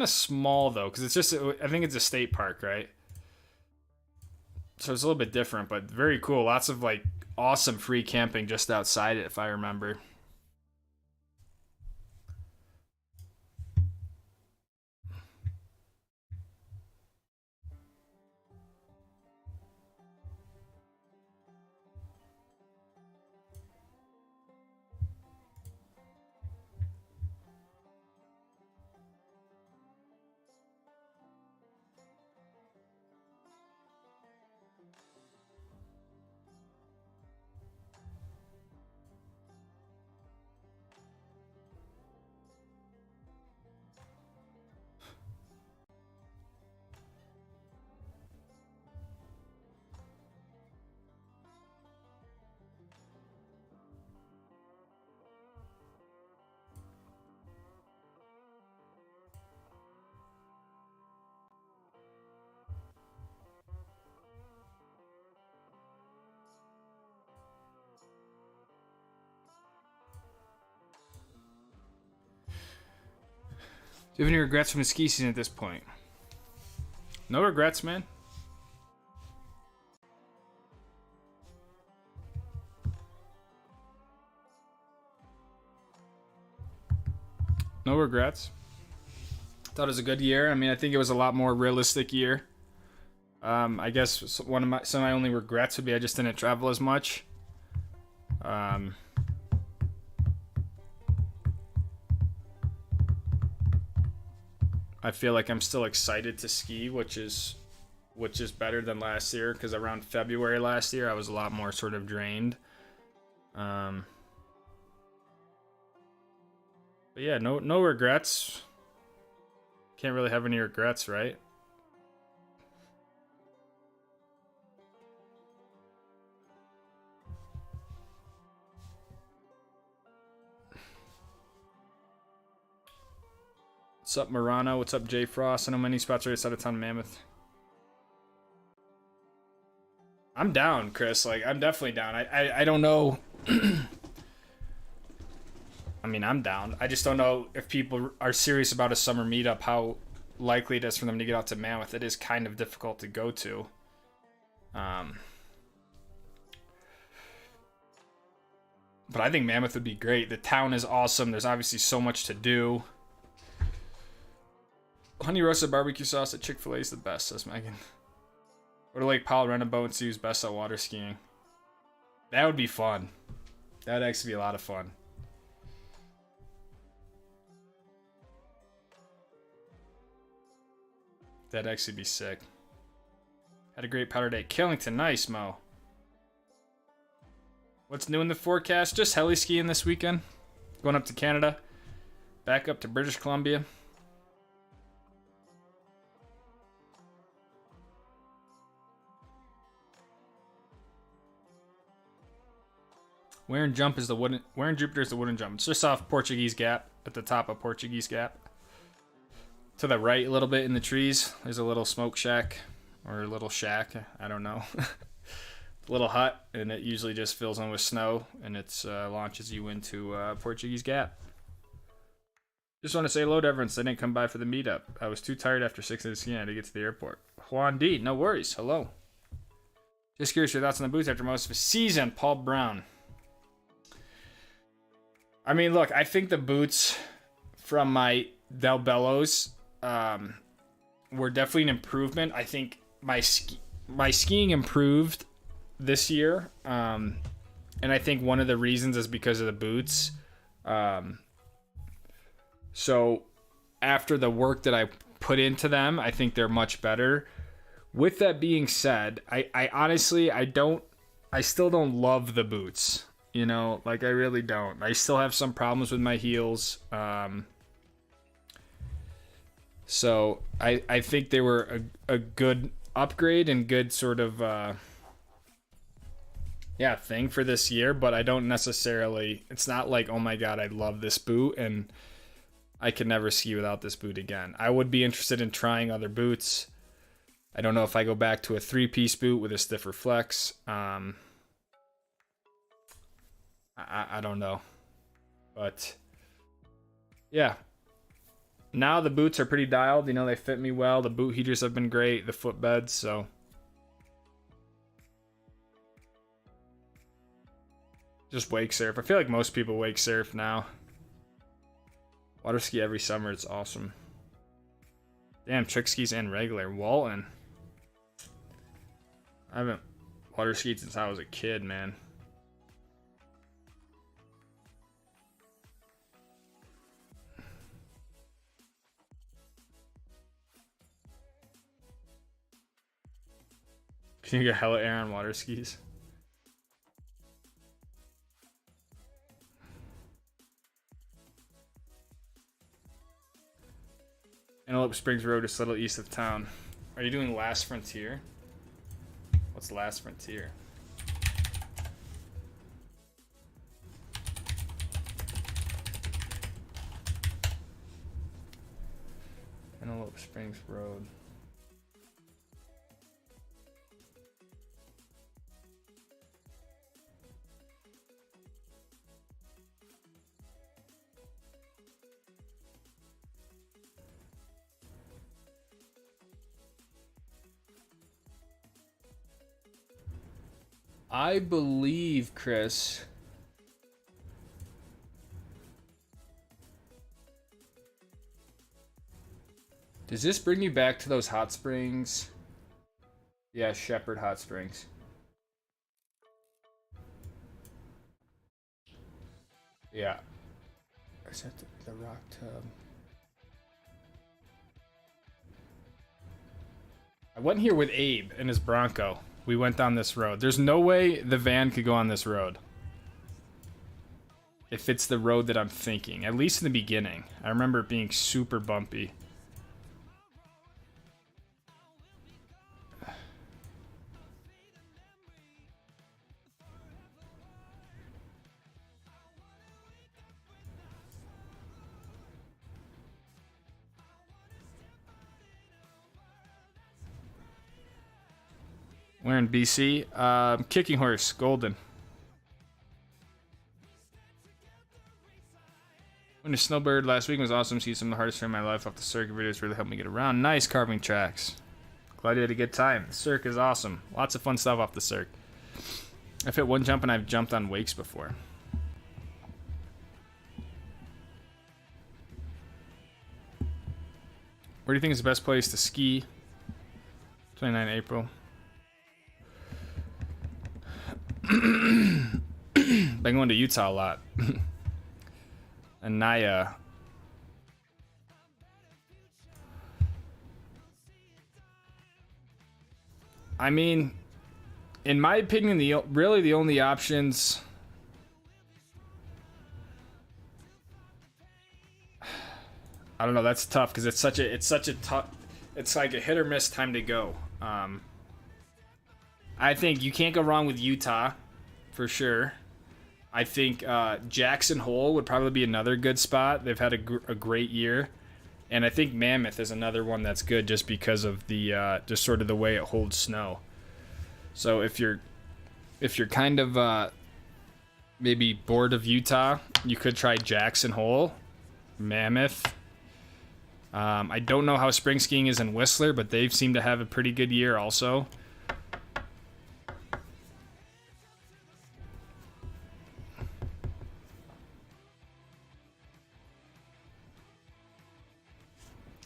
of small though, because it's just, I think it's a state park, right? So it's a little bit different, but very cool. Lots of like awesome free camping just outside it, if I remember. Do you have any regrets from the ski season at this point? No regrets, man. No regrets. Thought it was a good year. I mean, I think it was a lot more realistic year. I guess some of my only regrets would be I just didn't travel as much. I feel like I'm still excited to ski, which is better than last year, because around February last year I was a lot more sort of drained. But yeah, no regrets. Can't really have any regrets, right? What's up, Murano? What's up, Jay Frost? I know many spots are out of town, Mammoth. I'm down, Chris. Like, I'm definitely down. I don't know. I mean, I'm down. I just don't know if people are serious about a summer meetup, how likely it is for them to get out to Mammoth. It is kind of difficult to go to. But I think Mammoth would be great. The town is awesome. There's obviously so much to do. Honey roasted barbecue sauce at Chick-fil-A is the best, says Megan. Or to Lake Powell, rent a boat and see who's best at water skiing. That would be fun. That would actually be a lot of fun. That'd actually be sick. Had a great powder day. Killington, nice, Mo. What's new in the forecast? Just heli-skiing this weekend. Going up to Canada. Back up to British Columbia. Wearing Jupiter is the wooden jump. It's just off Portuguese Gap, at the top of Portuguese Gap. To the right a little bit in the trees, there's a little smoke shack, or a little shack, I don't know. Little hut, and it usually just fills in with snow, and it launches you into Portuguese Gap. Just want to say hello to everyone. So I didn't come by for the meetup. I was too tired after 6 days skiing to get to the airport. Juan D, no worries. Hello. Just curious your thoughts on the boots after most of the season. Paul Brown. I mean, look, I think the boots from my Del Bellos were definitely an improvement. I think my skiing improved this year, and I think one of the reasons is because of the boots. So after the work that I put into them, I think they're much better. With that being said, I honestly, I still don't love the boots. You know, like, I really don't. I still have some problems with my heels. So I think they were a good upgrade and good sort of thing for this year, but I don't necessarily, it's not like, oh my god, I love this boot and I can never ski without this boot again. I would be interested in trying other boots. I don't know if I go back to a 3-piece boot with a stiffer flex. I don't know. But yeah. Now the boots are pretty dialed. You know, they fit me well. The boot heaters have been great. The footbeds, so. Just wake surf. I feel like most people wake surf now. Water ski every summer. It's awesome. Damn, trick skis and regular. Walton. I haven't water skied since I was a kid, man. Can you get hella air on water skis? Antelope Springs Road is a little east of town. Are you doing Last Frontier? What's Last Frontier? Antelope Springs Road. I believe, Chris, Does this bring you back to those hot springs? Yeah, Shepherd Hot Springs. Yeah. Is that the rock tub? I went here with Abe and his Bronco. We went down this road. There's no way the van could go on this road. If it's the road that I'm thinking. At least in the beginning. I remember it being super bumpy. We're in BC. Kicking Horse, Golden. When a snowbird last week was awesome. See some of the hardest time in my life off the circuit videos really helped me get around. Nice carving tracks. Glad you had a good time. The circ is awesome. Lots of fun stuff off the circ. I've hit one jump and I've jumped on wakes before. Where do you think is the best place to ski? 29 April. Been going to Utah a lot. Anaya. I mean, in my opinion, really the only options. I don't know. That's tough because it's such a tough. It's like a hit or miss time to go. I think you can't go wrong with Utah, for sure. I think Jackson Hole would probably be another good spot. They've had a great year, and I think Mammoth is another one that's good just because of the just sort of the way it holds snow. So if you're kind of maybe bored of Utah, you could try Jackson Hole, Mammoth. I don't know how spring skiing is in Whistler, but they seem to have a pretty good year also.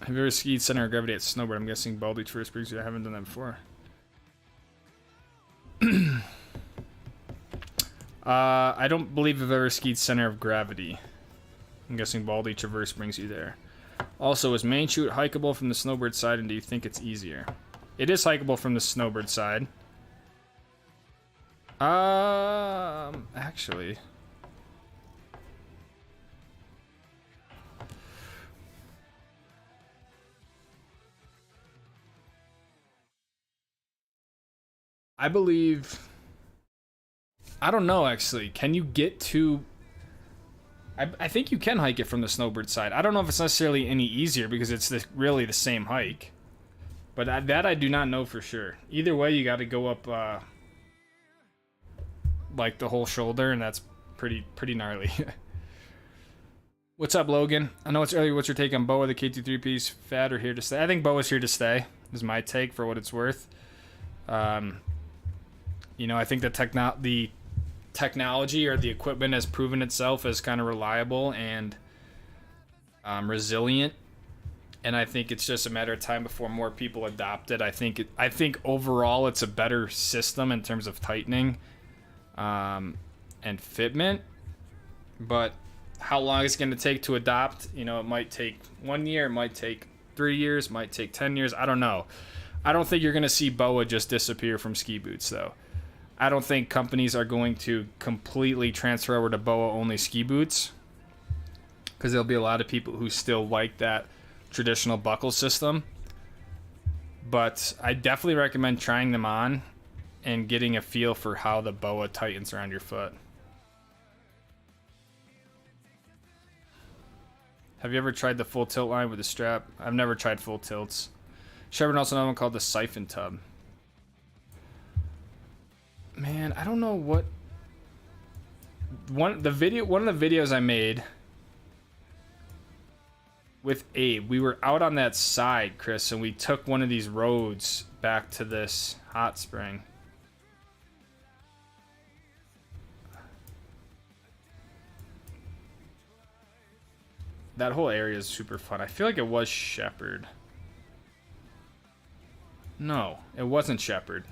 Have you ever skied center of gravity at snowboard? I'm guessing Baldy Tourist Springs. I haven't done that before. I don't believe I've ever skied center of gravity. I'm guessing Baldy Traverse brings you there. Also, is Main Chute hikeable from the snowbird side, and do you think it's easier? It is hikeable from the snowbird side. Actually. I believe... I don't know, actually. Can you get to... I think you can hike it from the snowbird side. I don't know if it's necessarily any easier because it's really the same hike. But that I do not know for sure. Either way, you got to go up like the whole shoulder, and that's pretty gnarly. What's up, Logan? I know it's early. What's your take on BOA, the KT3 piece? Fad or here to stay? I think BOA's here to stay, is my take for what it's worth. You know, I think the technology or the equipment has proven itself as kind of reliable and resilient, and I think it's just a matter of time before more people adopt it. I think overall it's a better system in terms of tightening and fitment, but how long it's going to take to adopt, you know, it might take 1 year, it might take 3 years, it might take 10 years. I don't know. I don't think you're going to see BOA just disappear from ski boots, though. I don't think companies are going to completely transfer over to BOA-only ski boots because there'll be a lot of people who still like that traditional buckle system. But I definitely recommend trying them on and getting a feel for how the BOA tightens around your foot. Have you ever tried the full tilt line with the strap? I've never tried full tilts. Chevron also another one called the siphon tub. Man, I don't know what one of the videos I made with Abe, we were out on that side, Chris, and we took one of these roads back to this hot spring. That whole area is super fun. I feel like it was Shepherd. No, it wasn't Shepherd.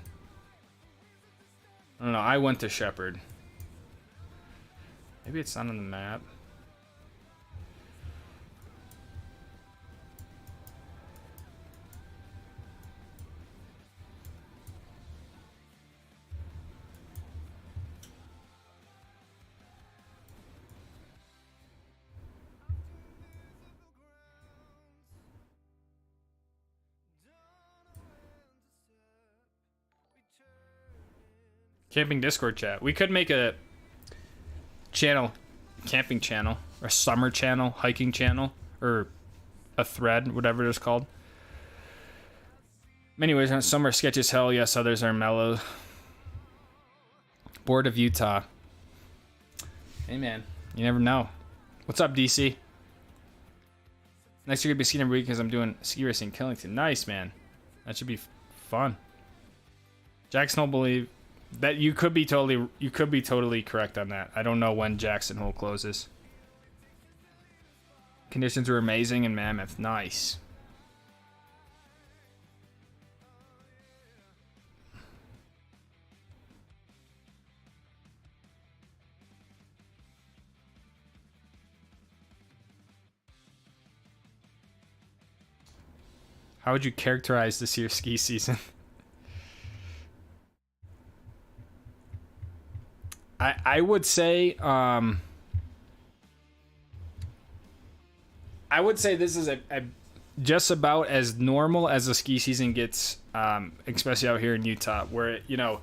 I don't know. I went to Shepherd. Maybe it's not on the map. Camping Discord chat. We could make a channel, camping channel, or summer channel, hiking channel, or a thread, whatever it's called. Anyways, some are sketchy as hell. Yes, others are mellow. Bored of Utah. Hey, man. You never know. What's up, DC? Next year, gonna be skiing every week because I'm doing ski racing in Killington. Nice, man. That should be fun. Jackson will believe that you could be totally correct on that. I don't know when Jackson Hole closes. Conditions were amazing in Mammoth. Nice. How would you characterize this year's ski season? I would say this is a just about as normal as the ski season gets, especially out here in Utah, where, you know,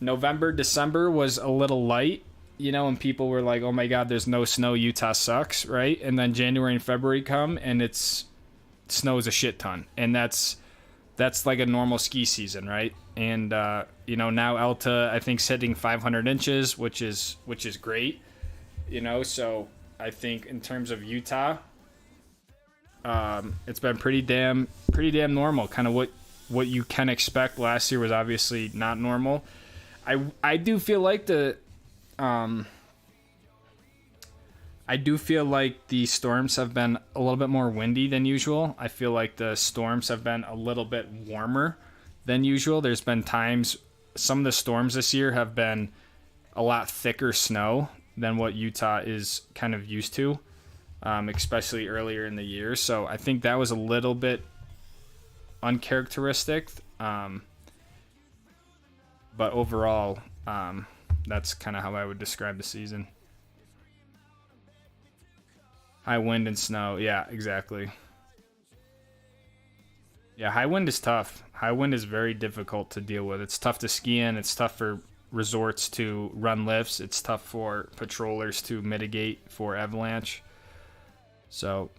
November, December was a little light, you know, and people were like, oh my God, there's no snow, Utah sucks, right? And then January and February come and it's snows a shit ton, and that's like a normal ski season, right? And you know, now Alta I think's hitting 500 inches, which is great, you know. So I think in terms of Utah, it's been pretty damn normal, kind of what you can expect. Last year was obviously not normal. I do feel like the storms have been a little bit more windy than usual. I feel like the storms have been a little bit warmer than usual. There's been times, some of the storms this year have been a lot thicker snow than what Utah is kind of used to, especially earlier in the year. So I think that was a little bit uncharacteristic. But overall, that's kind of how I would describe the season. High wind and snow. Yeah, exactly. Yeah, high wind is tough. High wind is very difficult to deal with. It's tough to ski in. It's tough for resorts to run lifts. It's tough for patrollers to mitigate for avalanche. So,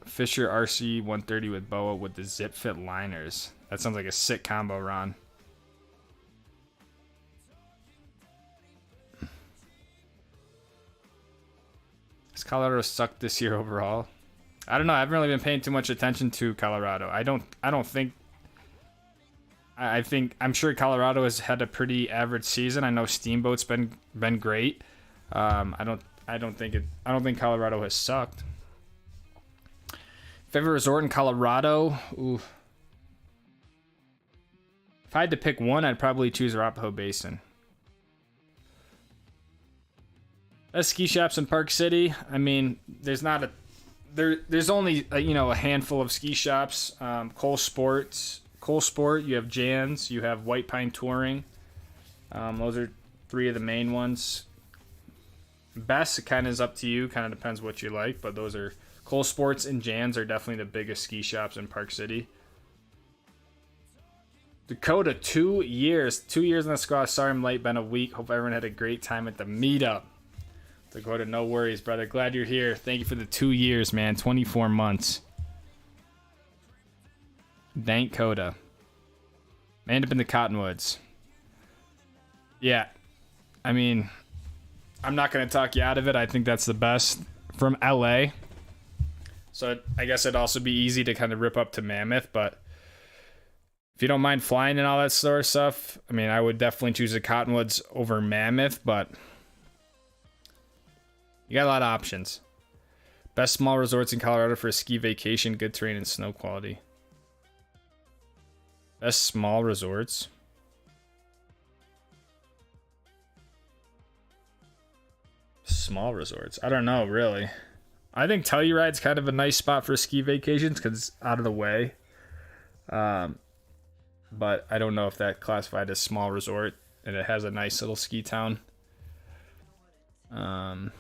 Fisher RC 130 with BOA with the zip fit liners. That sounds like a sick combo, Ron. Has Colorado sucked this year overall? I don't know. I haven't really been paying too much attention to Colorado. I'm sure Colorado has had a pretty average season. I know Steamboat's been great. I don't think Colorado has sucked. Favorite resort in Colorado? Ooh. If I had to pick one, I'd probably choose Arapahoe Basin. Best ski shops in Park City. I mean, there's only a handful of ski shops. Cole Sport, you have Jan's, you have White Pine Touring. Those are three of the main ones. Best, it kind of is up to you, kind of depends what you like, but those are Cole Sports and Jan's are definitely the biggest ski shops in Park City. Dakota, 2 years. 2 years in the squad. Sorry I'm late, been a week. Hope everyone had a great time at the meetup. Dakota, no worries, brother. Glad you're here. Thank you for the 2 years, man. 24 months. Thank Coda. End up in the Cottonwoods. Yeah. I mean, I'm not going to talk you out of it. I think that's the best from LA. So I guess it'd also be easy to kind of rip up to Mammoth, but if you don't mind flying and all that sort of stuff, I mean, I would definitely choose the Cottonwoods over Mammoth, but you got a lot of options. Best small resorts in Colorado for a ski vacation, good terrain, and snow quality. Best small resorts. Small resorts. I don't know, really. I think Telluride's kind of a nice spot for ski vacations because it's out of the way. But I don't know if that classified as small resort, and it has a nice little ski town. I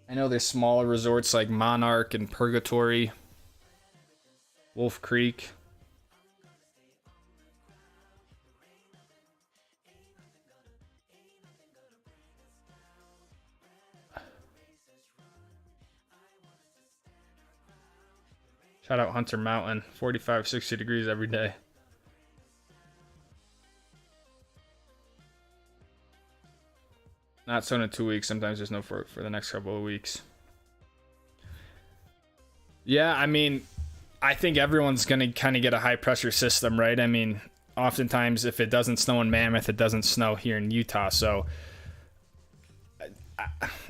know there's smaller resorts like Monarch and Purgatory, Wolf Creek. Shout out Hunter Mountain, 45, 60 degrees every day. Not so in 2 weeks. Sometimes there's no for the next couple of weeks. Yeah, I mean, I think everyone's going to kind of get a high pressure system, right? I mean, oftentimes if it doesn't snow in Mammoth, it doesn't snow here in Utah. So,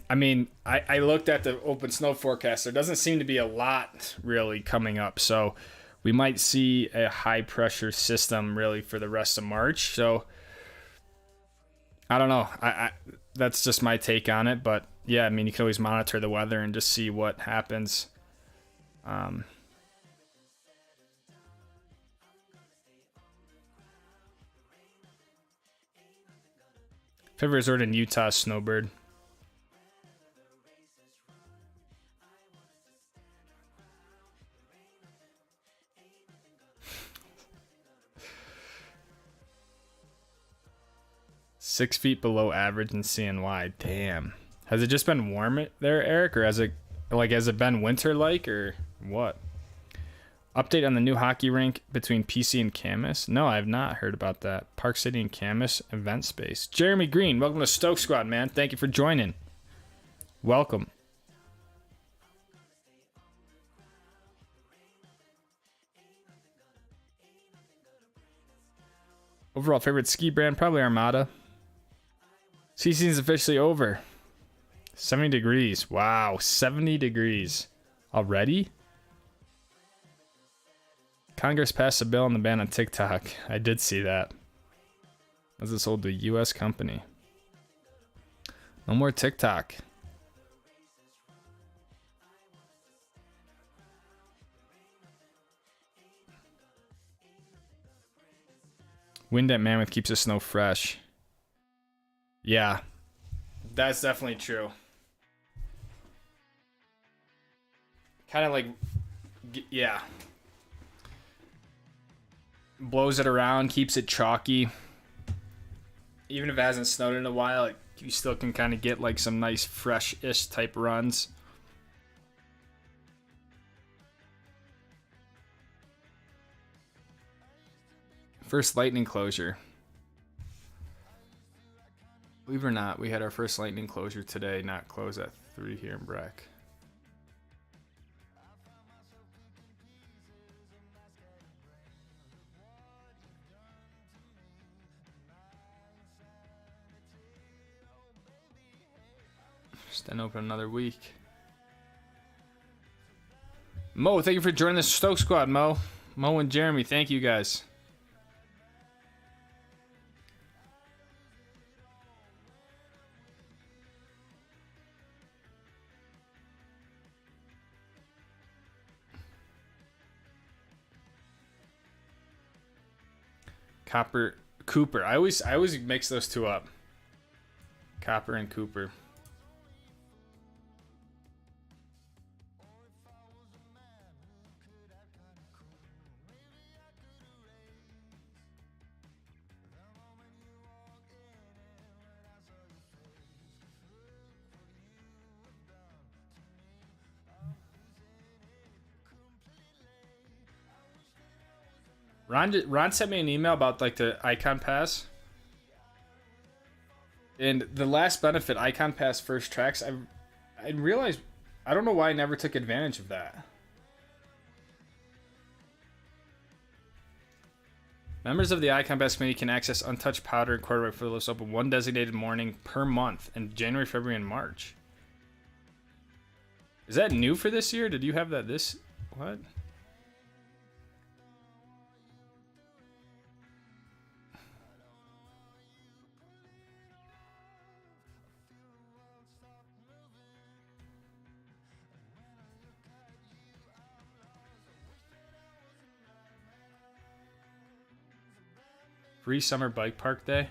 I mean, I looked at the open snow forecast. There doesn't seem to be a lot really coming up. So we might see a high pressure system really for the rest of March. So I don't know. I that's just my take on it. But yeah, I mean, you can always monitor the weather and just see what happens. Favorite resort in Utah, Snowbird. Six feet below average in CNY. Damn. Has it just been warm there, Eric, or has it been winter like, or what? Update on the new hockey rink between PC and Camas? No, I have not heard about that. Park City and Camas event space. Jeremy Green, welcome to Stoke Squad, man. Thank you for joining. Welcome. Overall favorite ski brand? Probably Armada. Ski season's officially over. 70 degrees. Wow, 70 degrees. Already? Congress passed a bill on the ban on TikTok. I did see that. As it sold to a U.S. company. No more TikTok. Wind at Mammoth keeps the snow fresh. Yeah, that's definitely true. Kind of like, yeah. Blows it around, keeps it chalky. Even if it hasn't snowed in a while, you still can kind of get like some nice fresh-ish type runs. First lightning closure. Believe it or not, we had our first lightning closure today, not close at 3 here in Breck. Just then open another week. Mo, thank you for joining the Stoke Squad, Mo. Mo and Jeremy, thank you guys. Cooper. I always mix those two up. Copper and Cooper. Ron sent me an email about like the Icon Pass, and the last benefit, Icon Pass first tracks. I realized, I don't know why I never took advantage of that. Members of the Icon Pass committee can access untouched powder and quarterback for the list open one designated morning per month in January, February, and March. Is that new for this year? Did you have that this? What? Free summer bike park day.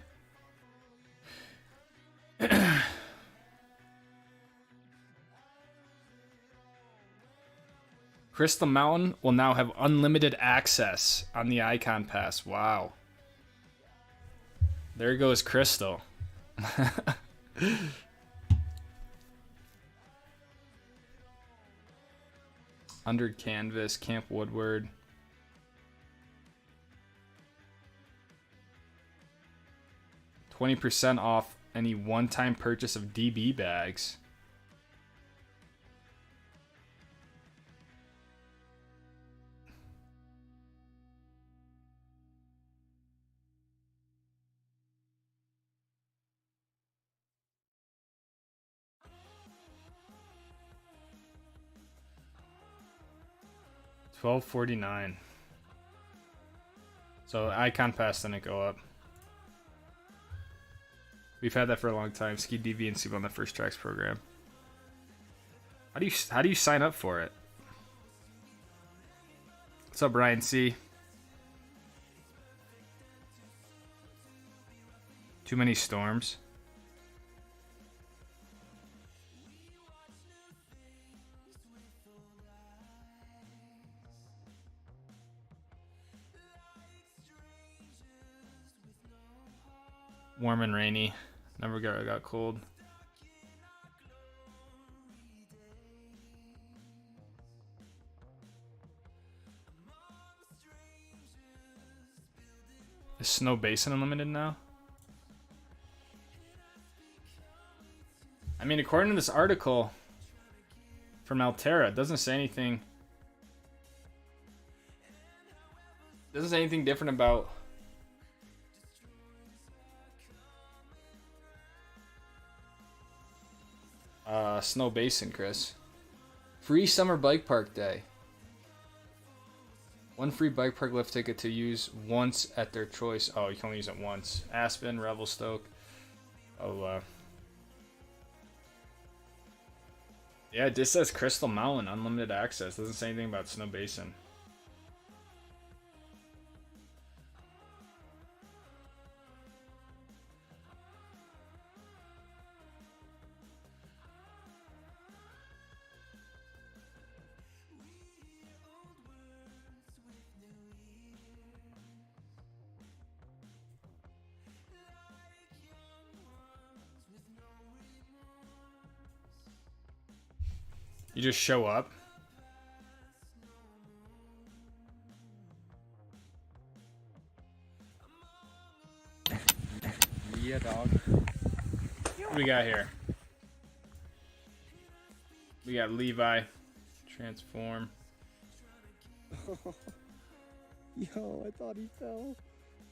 Crystal Mountain will now have unlimited access on the Icon Pass. Wow. There goes Crystal. Under Canvas, Camp Woodward. $20% off any one-time purchase of DB bags. $12.49. So Icon Pass didn't go up. We've had that for a long time. Ski DV and Ski on the First Tracks program. How do you sign up for it? What's up, Brian C? Too many storms. Warm and rainy. Never got cold. Is Snow Basin unlimited now? I mean, according to this article from Altera, it doesn't say anything. Doesn't say anything different about Snow Basin, Chris. Free summer bike park day. One free bike park lift ticket to use once at their choice. Oh, you can only use it once. Aspen, Revelstoke. Oh, yeah, it just says Crystal Mountain, unlimited access. Doesn't say anything about Snow Basin. You just show up. Yeah, dog. What do we got here? We got Levi. Transform. Yo, I thought he fell.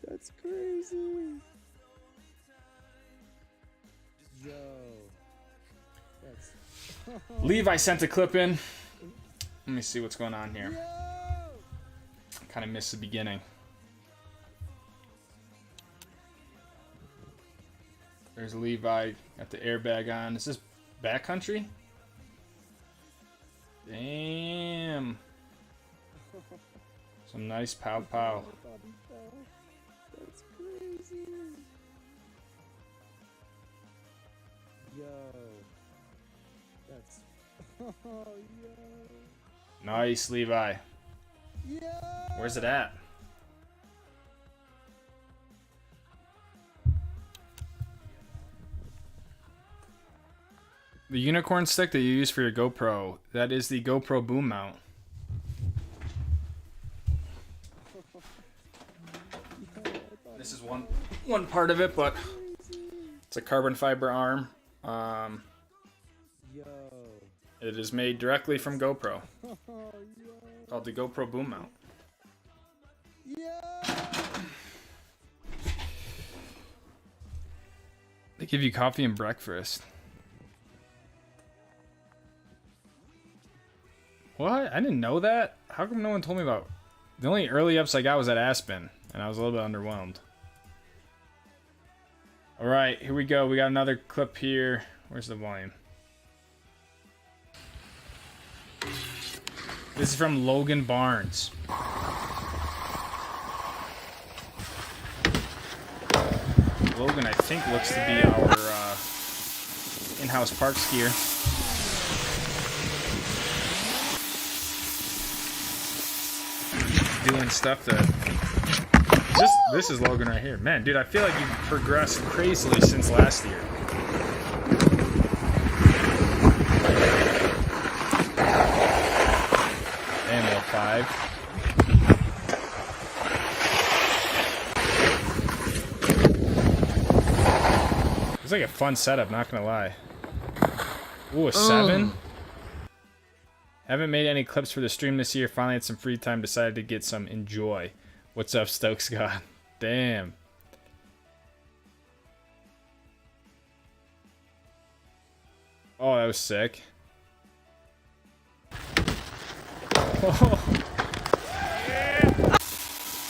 That's crazy. Yo. That's... Levi sent a clip in. Let me see what's going on here. Kind of missed the beginning. There's Levi. Got the airbag on. Is this backcountry? Damn. Some nice pow pow. That's crazy. Yo. That's... Oh, yo. Nice, Levi. Yo. Where's it at? The unicorn stick that you use for your GoPro, that is the GoPro boom mount. This is one part of it, but it's a carbon fiber arm. Yo. It is made directly from GoPro, Oh, yo. called the GoPro boom mount. Yo. They give you coffee and breakfast. What? I didn't know that. How come no one told me about... The only early ups I got was at Aspen, and I was a little bit underwhelmed. Alright, here we go. We got another clip here. Where's the volume? This is from Logan Barnes. Logan, I think, looks to be our in-house park skier. Doing stuff that... This is Logan right here. Man, dude, I feel like you've progressed crazily since last year. And 5. It's like a fun setup, not gonna lie. Ooh, a 7? Haven't made any clips for the stream this year. Finally had some free time. Decided to get some enjoy. What's up, Stokes God? Damn. Oh, that was sick.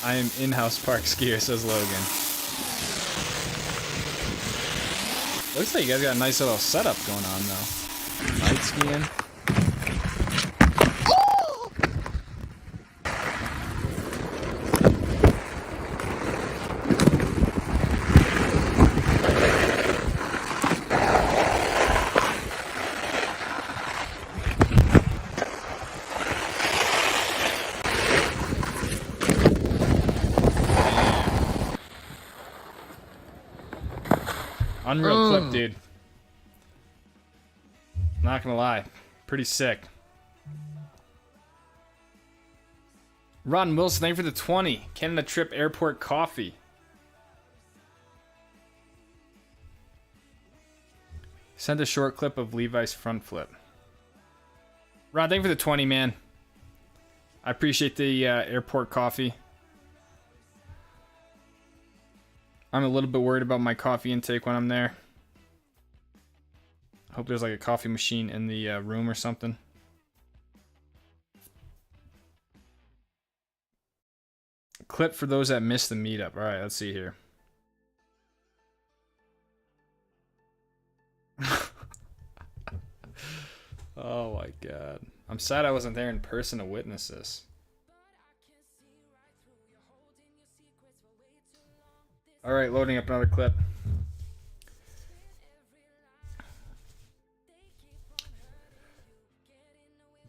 I am in-house park skier, says Logan. Looks like you guys got a nice little setup going on, though. Night skiing. Unreal clip, dude. Not gonna lie. Pretty sick. Ron Wilson, thank you for the 20. Canada trip airport coffee. Send a short clip of Levi's front flip. Ron, thank you for the 20, man. I appreciate the airport coffee. I'm a little bit worried about my coffee intake when I'm there. I hope there's like a coffee machine in the room or something. Clip for those that missed the meetup. Alright, let's see here. Oh my god. I'm sad I wasn't there in person to witness this. Alright, loading up another clip.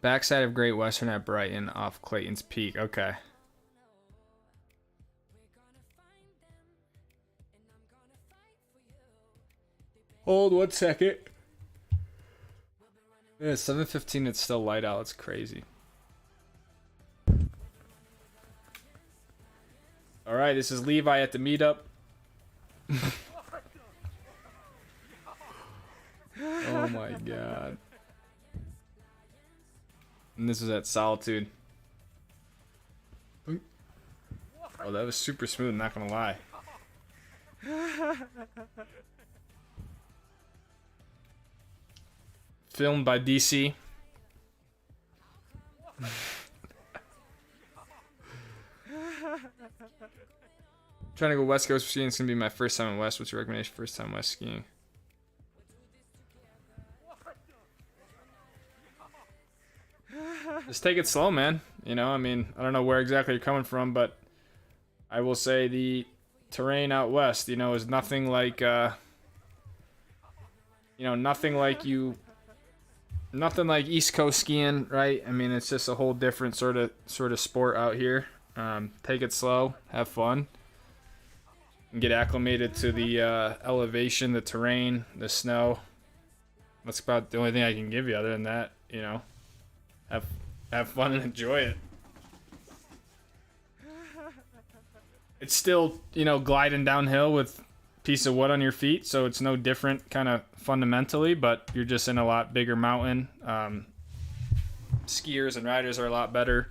Backside of Great Western at Brighton off Clayton's Peak. Okay. Hold 1 second. Yeah, 7:15, it's still light out. It's crazy. Alright, this is Levi at the meetup. Oh my god. And this is at Solitude. Oh, that was super smooth, not gonna lie. Filmed by DC. Trying to go West Coast skiing. It's gonna be my first time in West. What's your recommendation for first time West skiing? Just take it slow, man. You know, I mean, I don't know where exactly you're coming from, but I will say the terrain out west, you know, is nothing like, nothing like East Coast skiing, right? I mean, it's just a whole different sort of sport out here. Take it slow, have fun, and get acclimated to the elevation, the terrain, the snow. That's about the only thing I can give you. Other than that, you know, have fun and enjoy it. It's still, you know, gliding downhill with a piece of wood on your feet, so it's no different kind of fundamentally, but you're just in a lot bigger mountain. Skiers and riders are a lot better.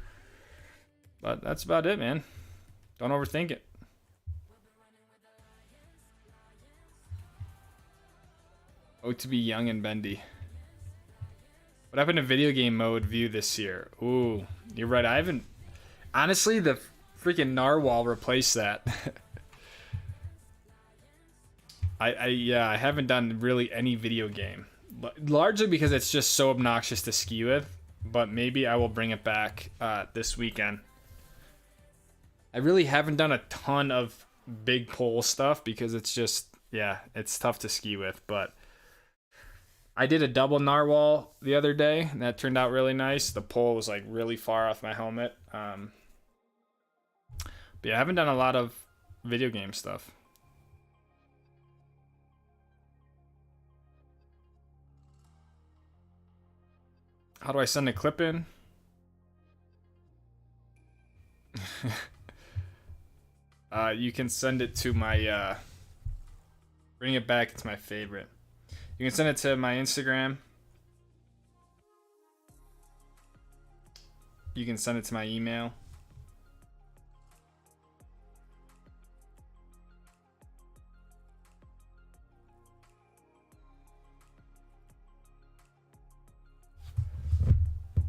But that's about it, man. Don't overthink it. Oh, to be young and bendy. What happened to video game mode view this year? Ooh, you're right. I haven't. Honestly, the freaking narwhal replaced that. Yeah, I haven't done really any video game, but largely because it's just so obnoxious to ski with. But maybe I will bring it back this weekend. I really haven't done a ton of big pole stuff because it's just, yeah, it's tough to ski with. But I did a double narwhal the other day, and that turned out really nice. The pole was like really far off my helmet. But yeah, I haven't done a lot of video game stuff. How do I send a clip in? You can send it to my bring it back, it's my favorite. You can send it to my Instagram. You can send it to my email.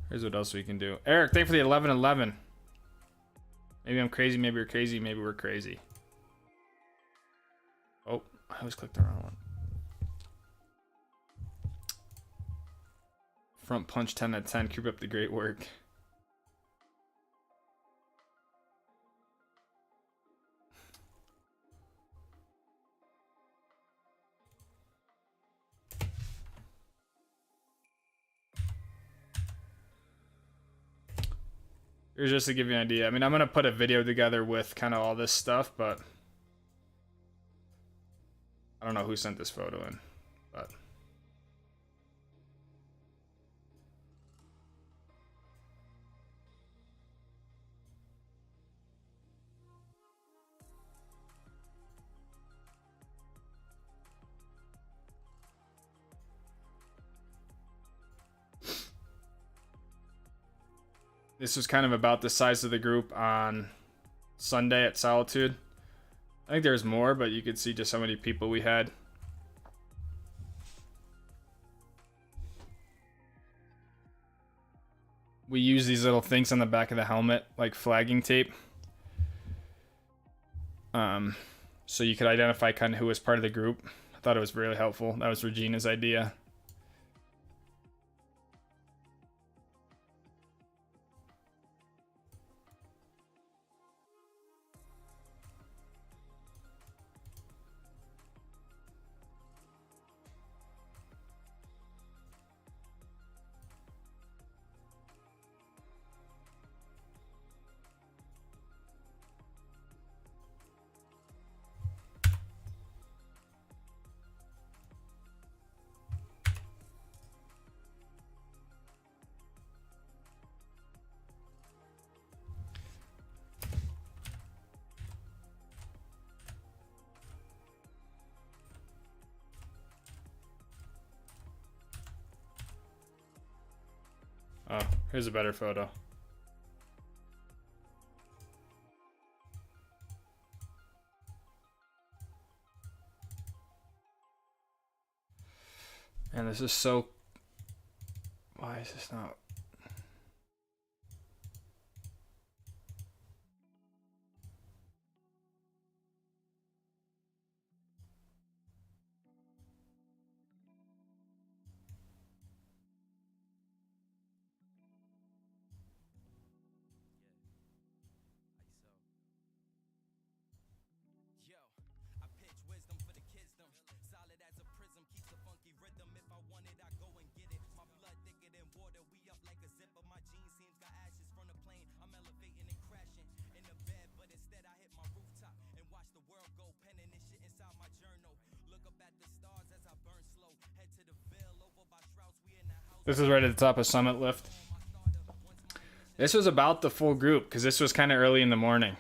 Here's what else we can do. Eric, thank you for the 1111. Maybe I'm crazy, maybe you're crazy, maybe we're crazy. Oh, I always clicked the wrong one. Front punch 10 out of 10. Keep up the great work. Here's just to give you an idea. I mean, I'm going to put a video together with kind of all this stuff, but I don't know who sent this photo in, but this was kind of about the size of the group on Sunday at Solitude. I think there's more, but you could see just how many people we had. We use these little things on the back of the helmet, like flagging tape. So you could identify kind of who was part of the group. I thought it was really helpful. That was Regina's idea. Oh, here's a better photo. And this is so... Why is this not... This is right at the top of Summit Lift. This was about the full group because this was kind of early in the morning.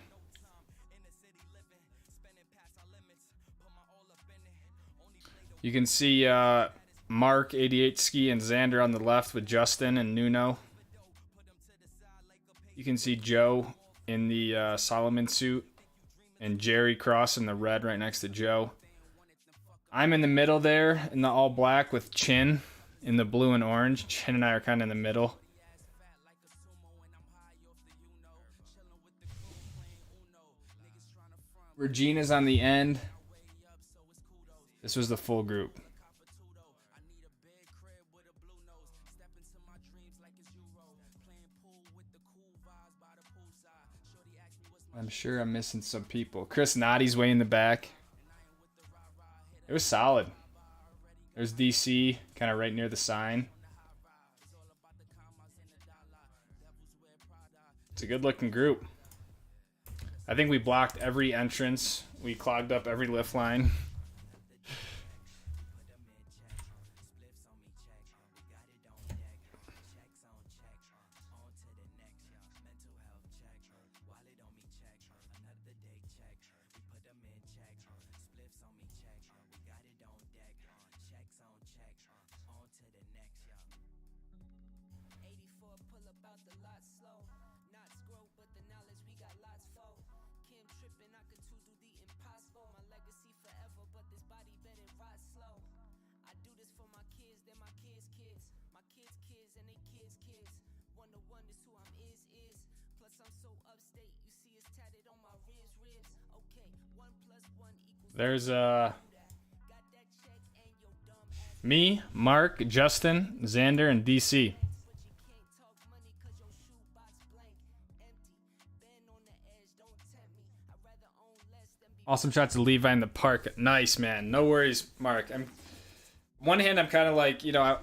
You can see Mark, 88 Ski, and Xander on the left with Justin and Nuno. You can see Joe in the Solomon suit and Jerry Cross in the red right next to Joe. I'm in the middle there in the all black with Chin. in the blue and orange. Chin and I are kind of in the middle. Regina's on the end. This was the full group. I'm sure I'm missing some people. Chris Noddy's way in the back. It was solid. There's DC, kind of right near the sign. It's a good looking group. I think we blocked every entrance. We clogged up every lift line. There's me, Mark, Justin, Xander, and DC. Awesome shots of Levi in the park. Nice, man. No worries, Mark. One hand, I'm kind of like, you know,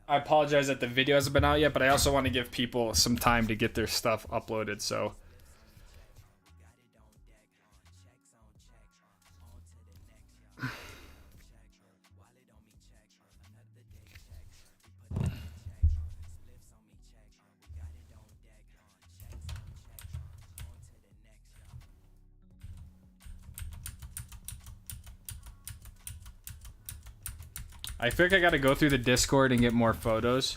I apologize that the video hasn't been out yet, but I also want to give people some time to get their stuff uploaded, so. I feel like I gotta go through the Discord and get more photos.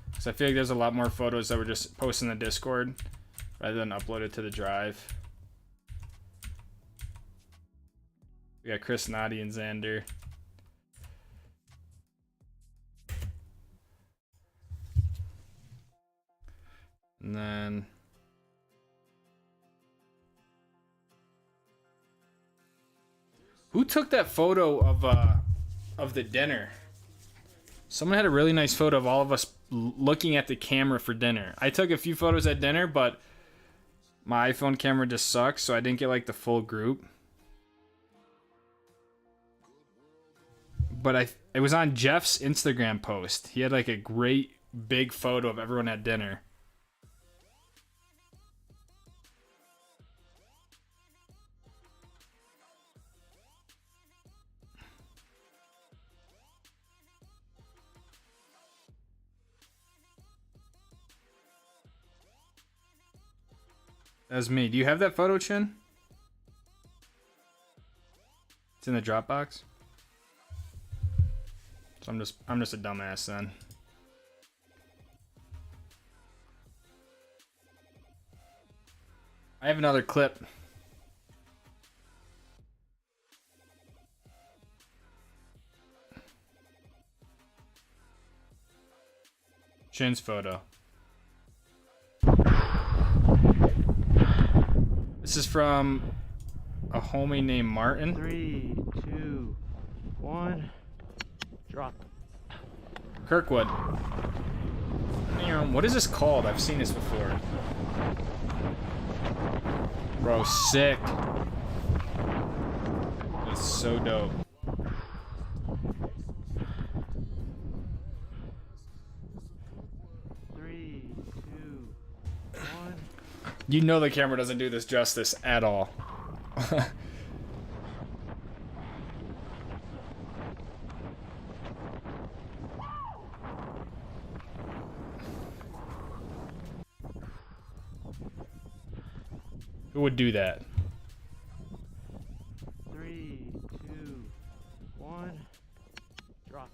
Because I feel like there's a lot more photos that were just posted in the Discord rather than uploaded to the drive. We got Chris Noddy and Xander. And then... who took that photo of the dinner? Someone had a really nice photo of all of us looking at the camera for dinner. I took a few photos at dinner, but my iPhone camera just sucks, so I didn't get like the full group. But it was on Jeff's Instagram post. He had like a great big photo of everyone at dinner. That's me. Do you have that photo, Chin? It's in the Dropbox. So I'm just a dumbass then. I have another clip. Chin's photo. This is from a homie named Martin. 3, 2, 1. Drop. Kirkwood. What is this called? I've seen this before. Bro, sick. That's so dope. You know the camera doesn't do this justice at all. Who would do that? 3, 2, 1. Drop.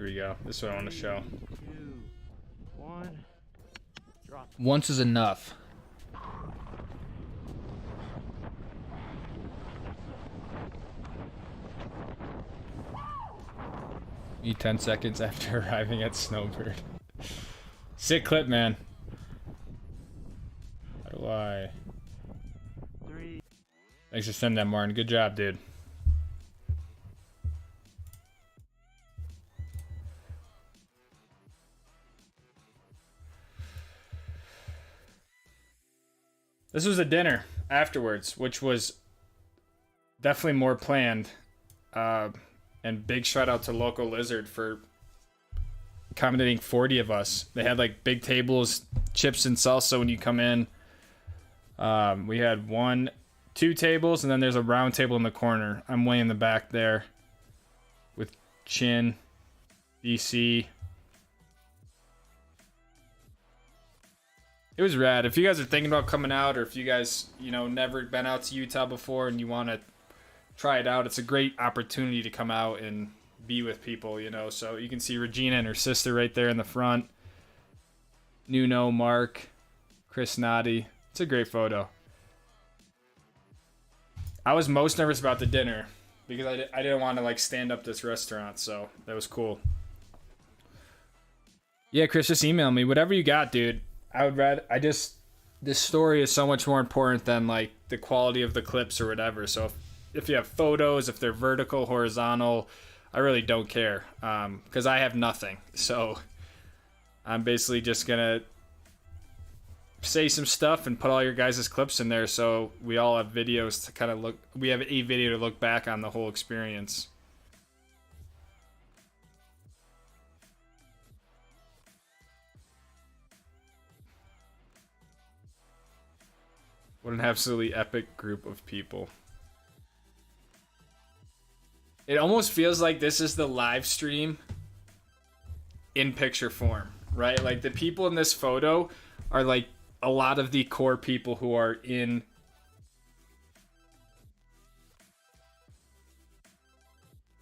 Here we go. This is what I want to show. 2, 1. Drop. Once is enough. Me 10 seconds after arriving at Snowbird. Sick clip, man. How do I... 3. Thanks for sending that, Martin. Good job, dude. This was a dinner afterwards, which was definitely more planned. And big shout out to Local Lizard for accommodating 40 of us. They had like big tables, chips and salsa when you come in. We had 2 tables, and then there's a round table in the corner. I'm way in the back there with Chin, DC. It was rad. If you guys are thinking about coming out, or if you guys, never been out to Utah before and you want to try it out, it's a great opportunity to come out and be with people, So you can see Regina and her sister right there in the front. Nuno, Mark, Chris Noddy. It's a great photo. I was most nervous about the dinner because I didn't want to stand up this restaurant, so that was cool. Yeah, Chris, just email me. Whatever you got, dude. I would rather... This story is so much more important than, the quality of the clips or whatever. So if you have photos, if they're vertical, horizontal, I really don't care. Because I have nothing. So I'm basically just going to say some stuff and put all your guys' clips in there so we all have videos to kind of look... We have a video to look back on the whole experience. What an absolutely epic group of people. It almost feels like this is the live stream in picture form, right? The people in this photo are a lot of the core people who are in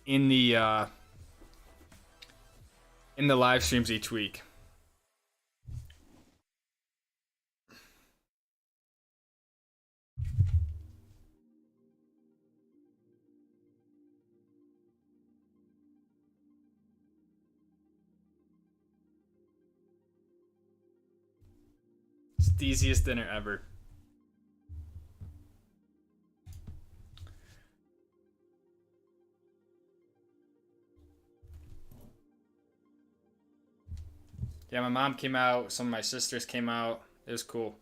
the live streams each week. It's the easiest dinner ever. Yeah, my mom came out. Some of my sisters came out. It was cool.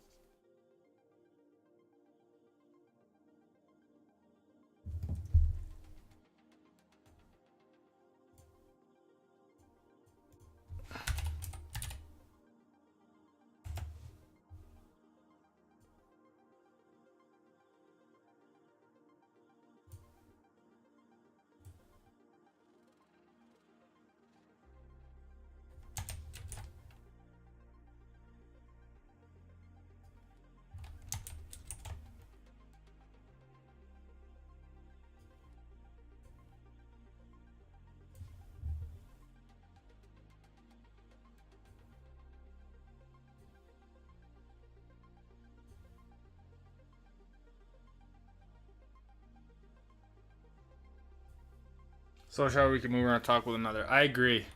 So shall we can move around and talk with another. I agree.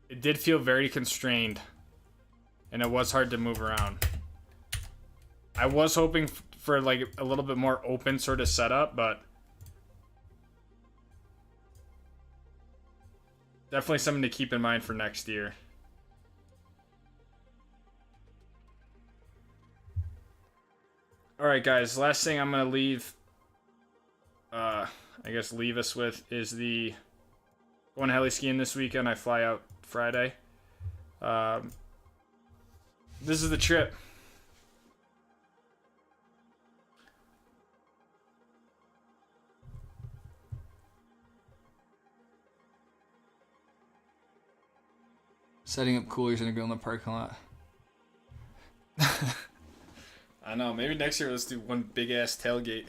It did feel very constrained. And it was hard to move around. I was hoping for a little bit more open sort of setup, but definitely something to keep in mind for next year. Alright guys, last thing I'm going to leave us with is the going heli-skiing this weekend. I fly out Friday. This is the trip. Setting up coolers and a grill in the parking lot. I know, maybe next year let's do one big ass tailgate.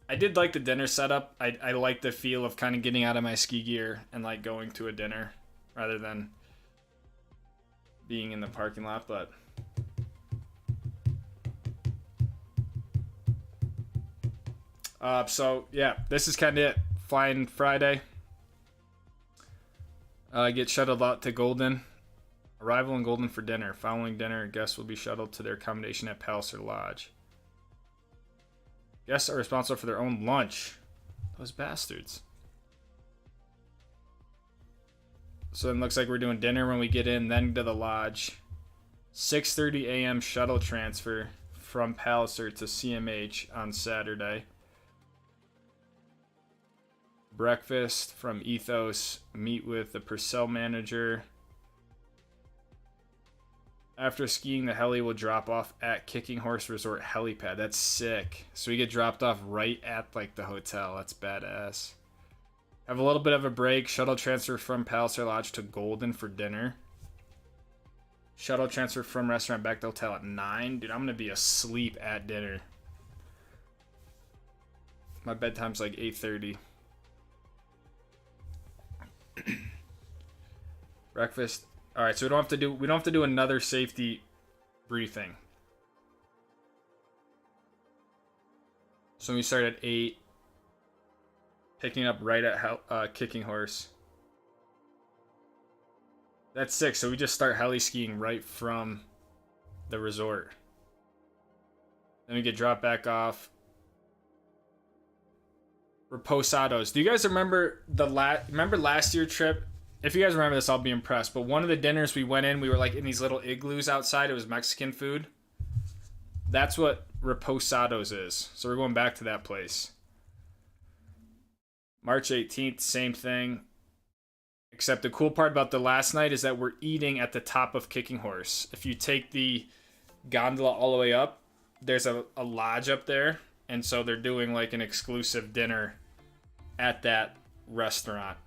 I did like the dinner setup. I like the feel of kind of getting out of my ski gear and like going to a dinner rather than being in the parking lot, but so yeah, this is kind of it. Flying Friday. Get shuttled out to Golden. Arrival in Golden for dinner. Following dinner, guests will be shuttled to their accommodation at Palliser Lodge. Guests are responsible for their own lunch. Those bastards. So it looks like we're doing dinner when we get in, then to the lodge. 6:30 a.m. shuttle transfer from Palliser to CMH on Saturday. Breakfast from Ethos. Meet with the Purcell manager. After skiing, the heli will drop off at Kicking Horse Resort helipad. That's sick. So we get dropped off right at like the hotel. That's badass. Have a little bit of a break. Shuttle transfer from Palliser Lodge to Golden for dinner. Shuttle transfer from restaurant back to hotel at 9. Dude, I'm going to be asleep at dinner. My bedtime's like 8:30. Breakfast. All right, so we don't have to do another safety briefing. So we start at 8, picking up right at Kicking Horse. That's 6, so we just start heli skiing right from the resort. Then we get dropped back off. Reposados. Do you guys remember remember last year's trip? If you guys remember this, I'll be impressed. But one of the dinners we went in, we were like in these little igloos outside. It was Mexican food. That's what Reposados is. So we're going back to that place. March 18th, same thing. Except the cool part about the last night is that we're eating at the top of Kicking Horse. If you take the gondola all the way up, there's a lodge up there. And so they're doing like an exclusive dinner at that restaurant.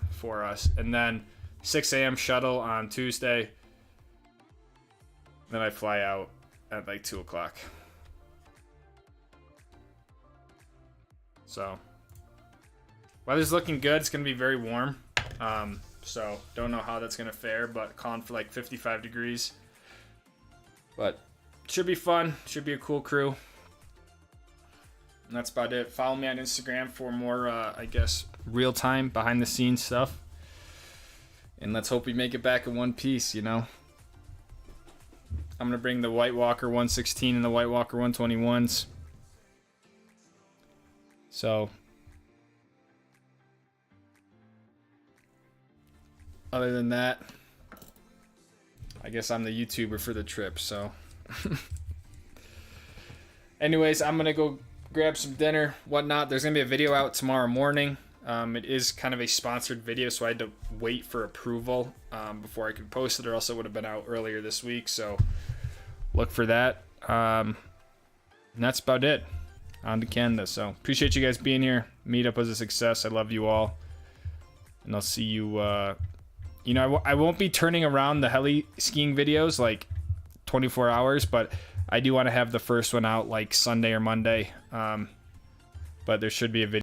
For us, and then 6 a.m. shuttle on Tuesday. Then I fly out at like 2 o'clock. So weather's looking good. It's gonna be very warm. So don't know how that's gonna fare, but calling for like 55 degrees. But should be fun. Should be a cool crew. And that's about it. Follow me on Instagram for more, I guess, real-time, behind-the-scenes stuff. And let's hope we make it back in one piece, you know? I'm going to bring the White Walker 116 and the White Walker 121s. So, other than that, I guess I'm the YouTuber for the trip, so. Anyways, I'm going to go grab some dinner, whatnot. There's gonna be a video out tomorrow morning. It is kind of a sponsored video, so I had to wait for approval before I could post it, or else it would have been out earlier this week. So look for that. And that's about it. On to Canada. So appreciate you guys being here. Meetup was a success. I love you all, and I'll see you. You know, I won't be turning around the heli skiing videos like 24 hours, but I do want to have the first one out like Sunday or Monday. But there should be a video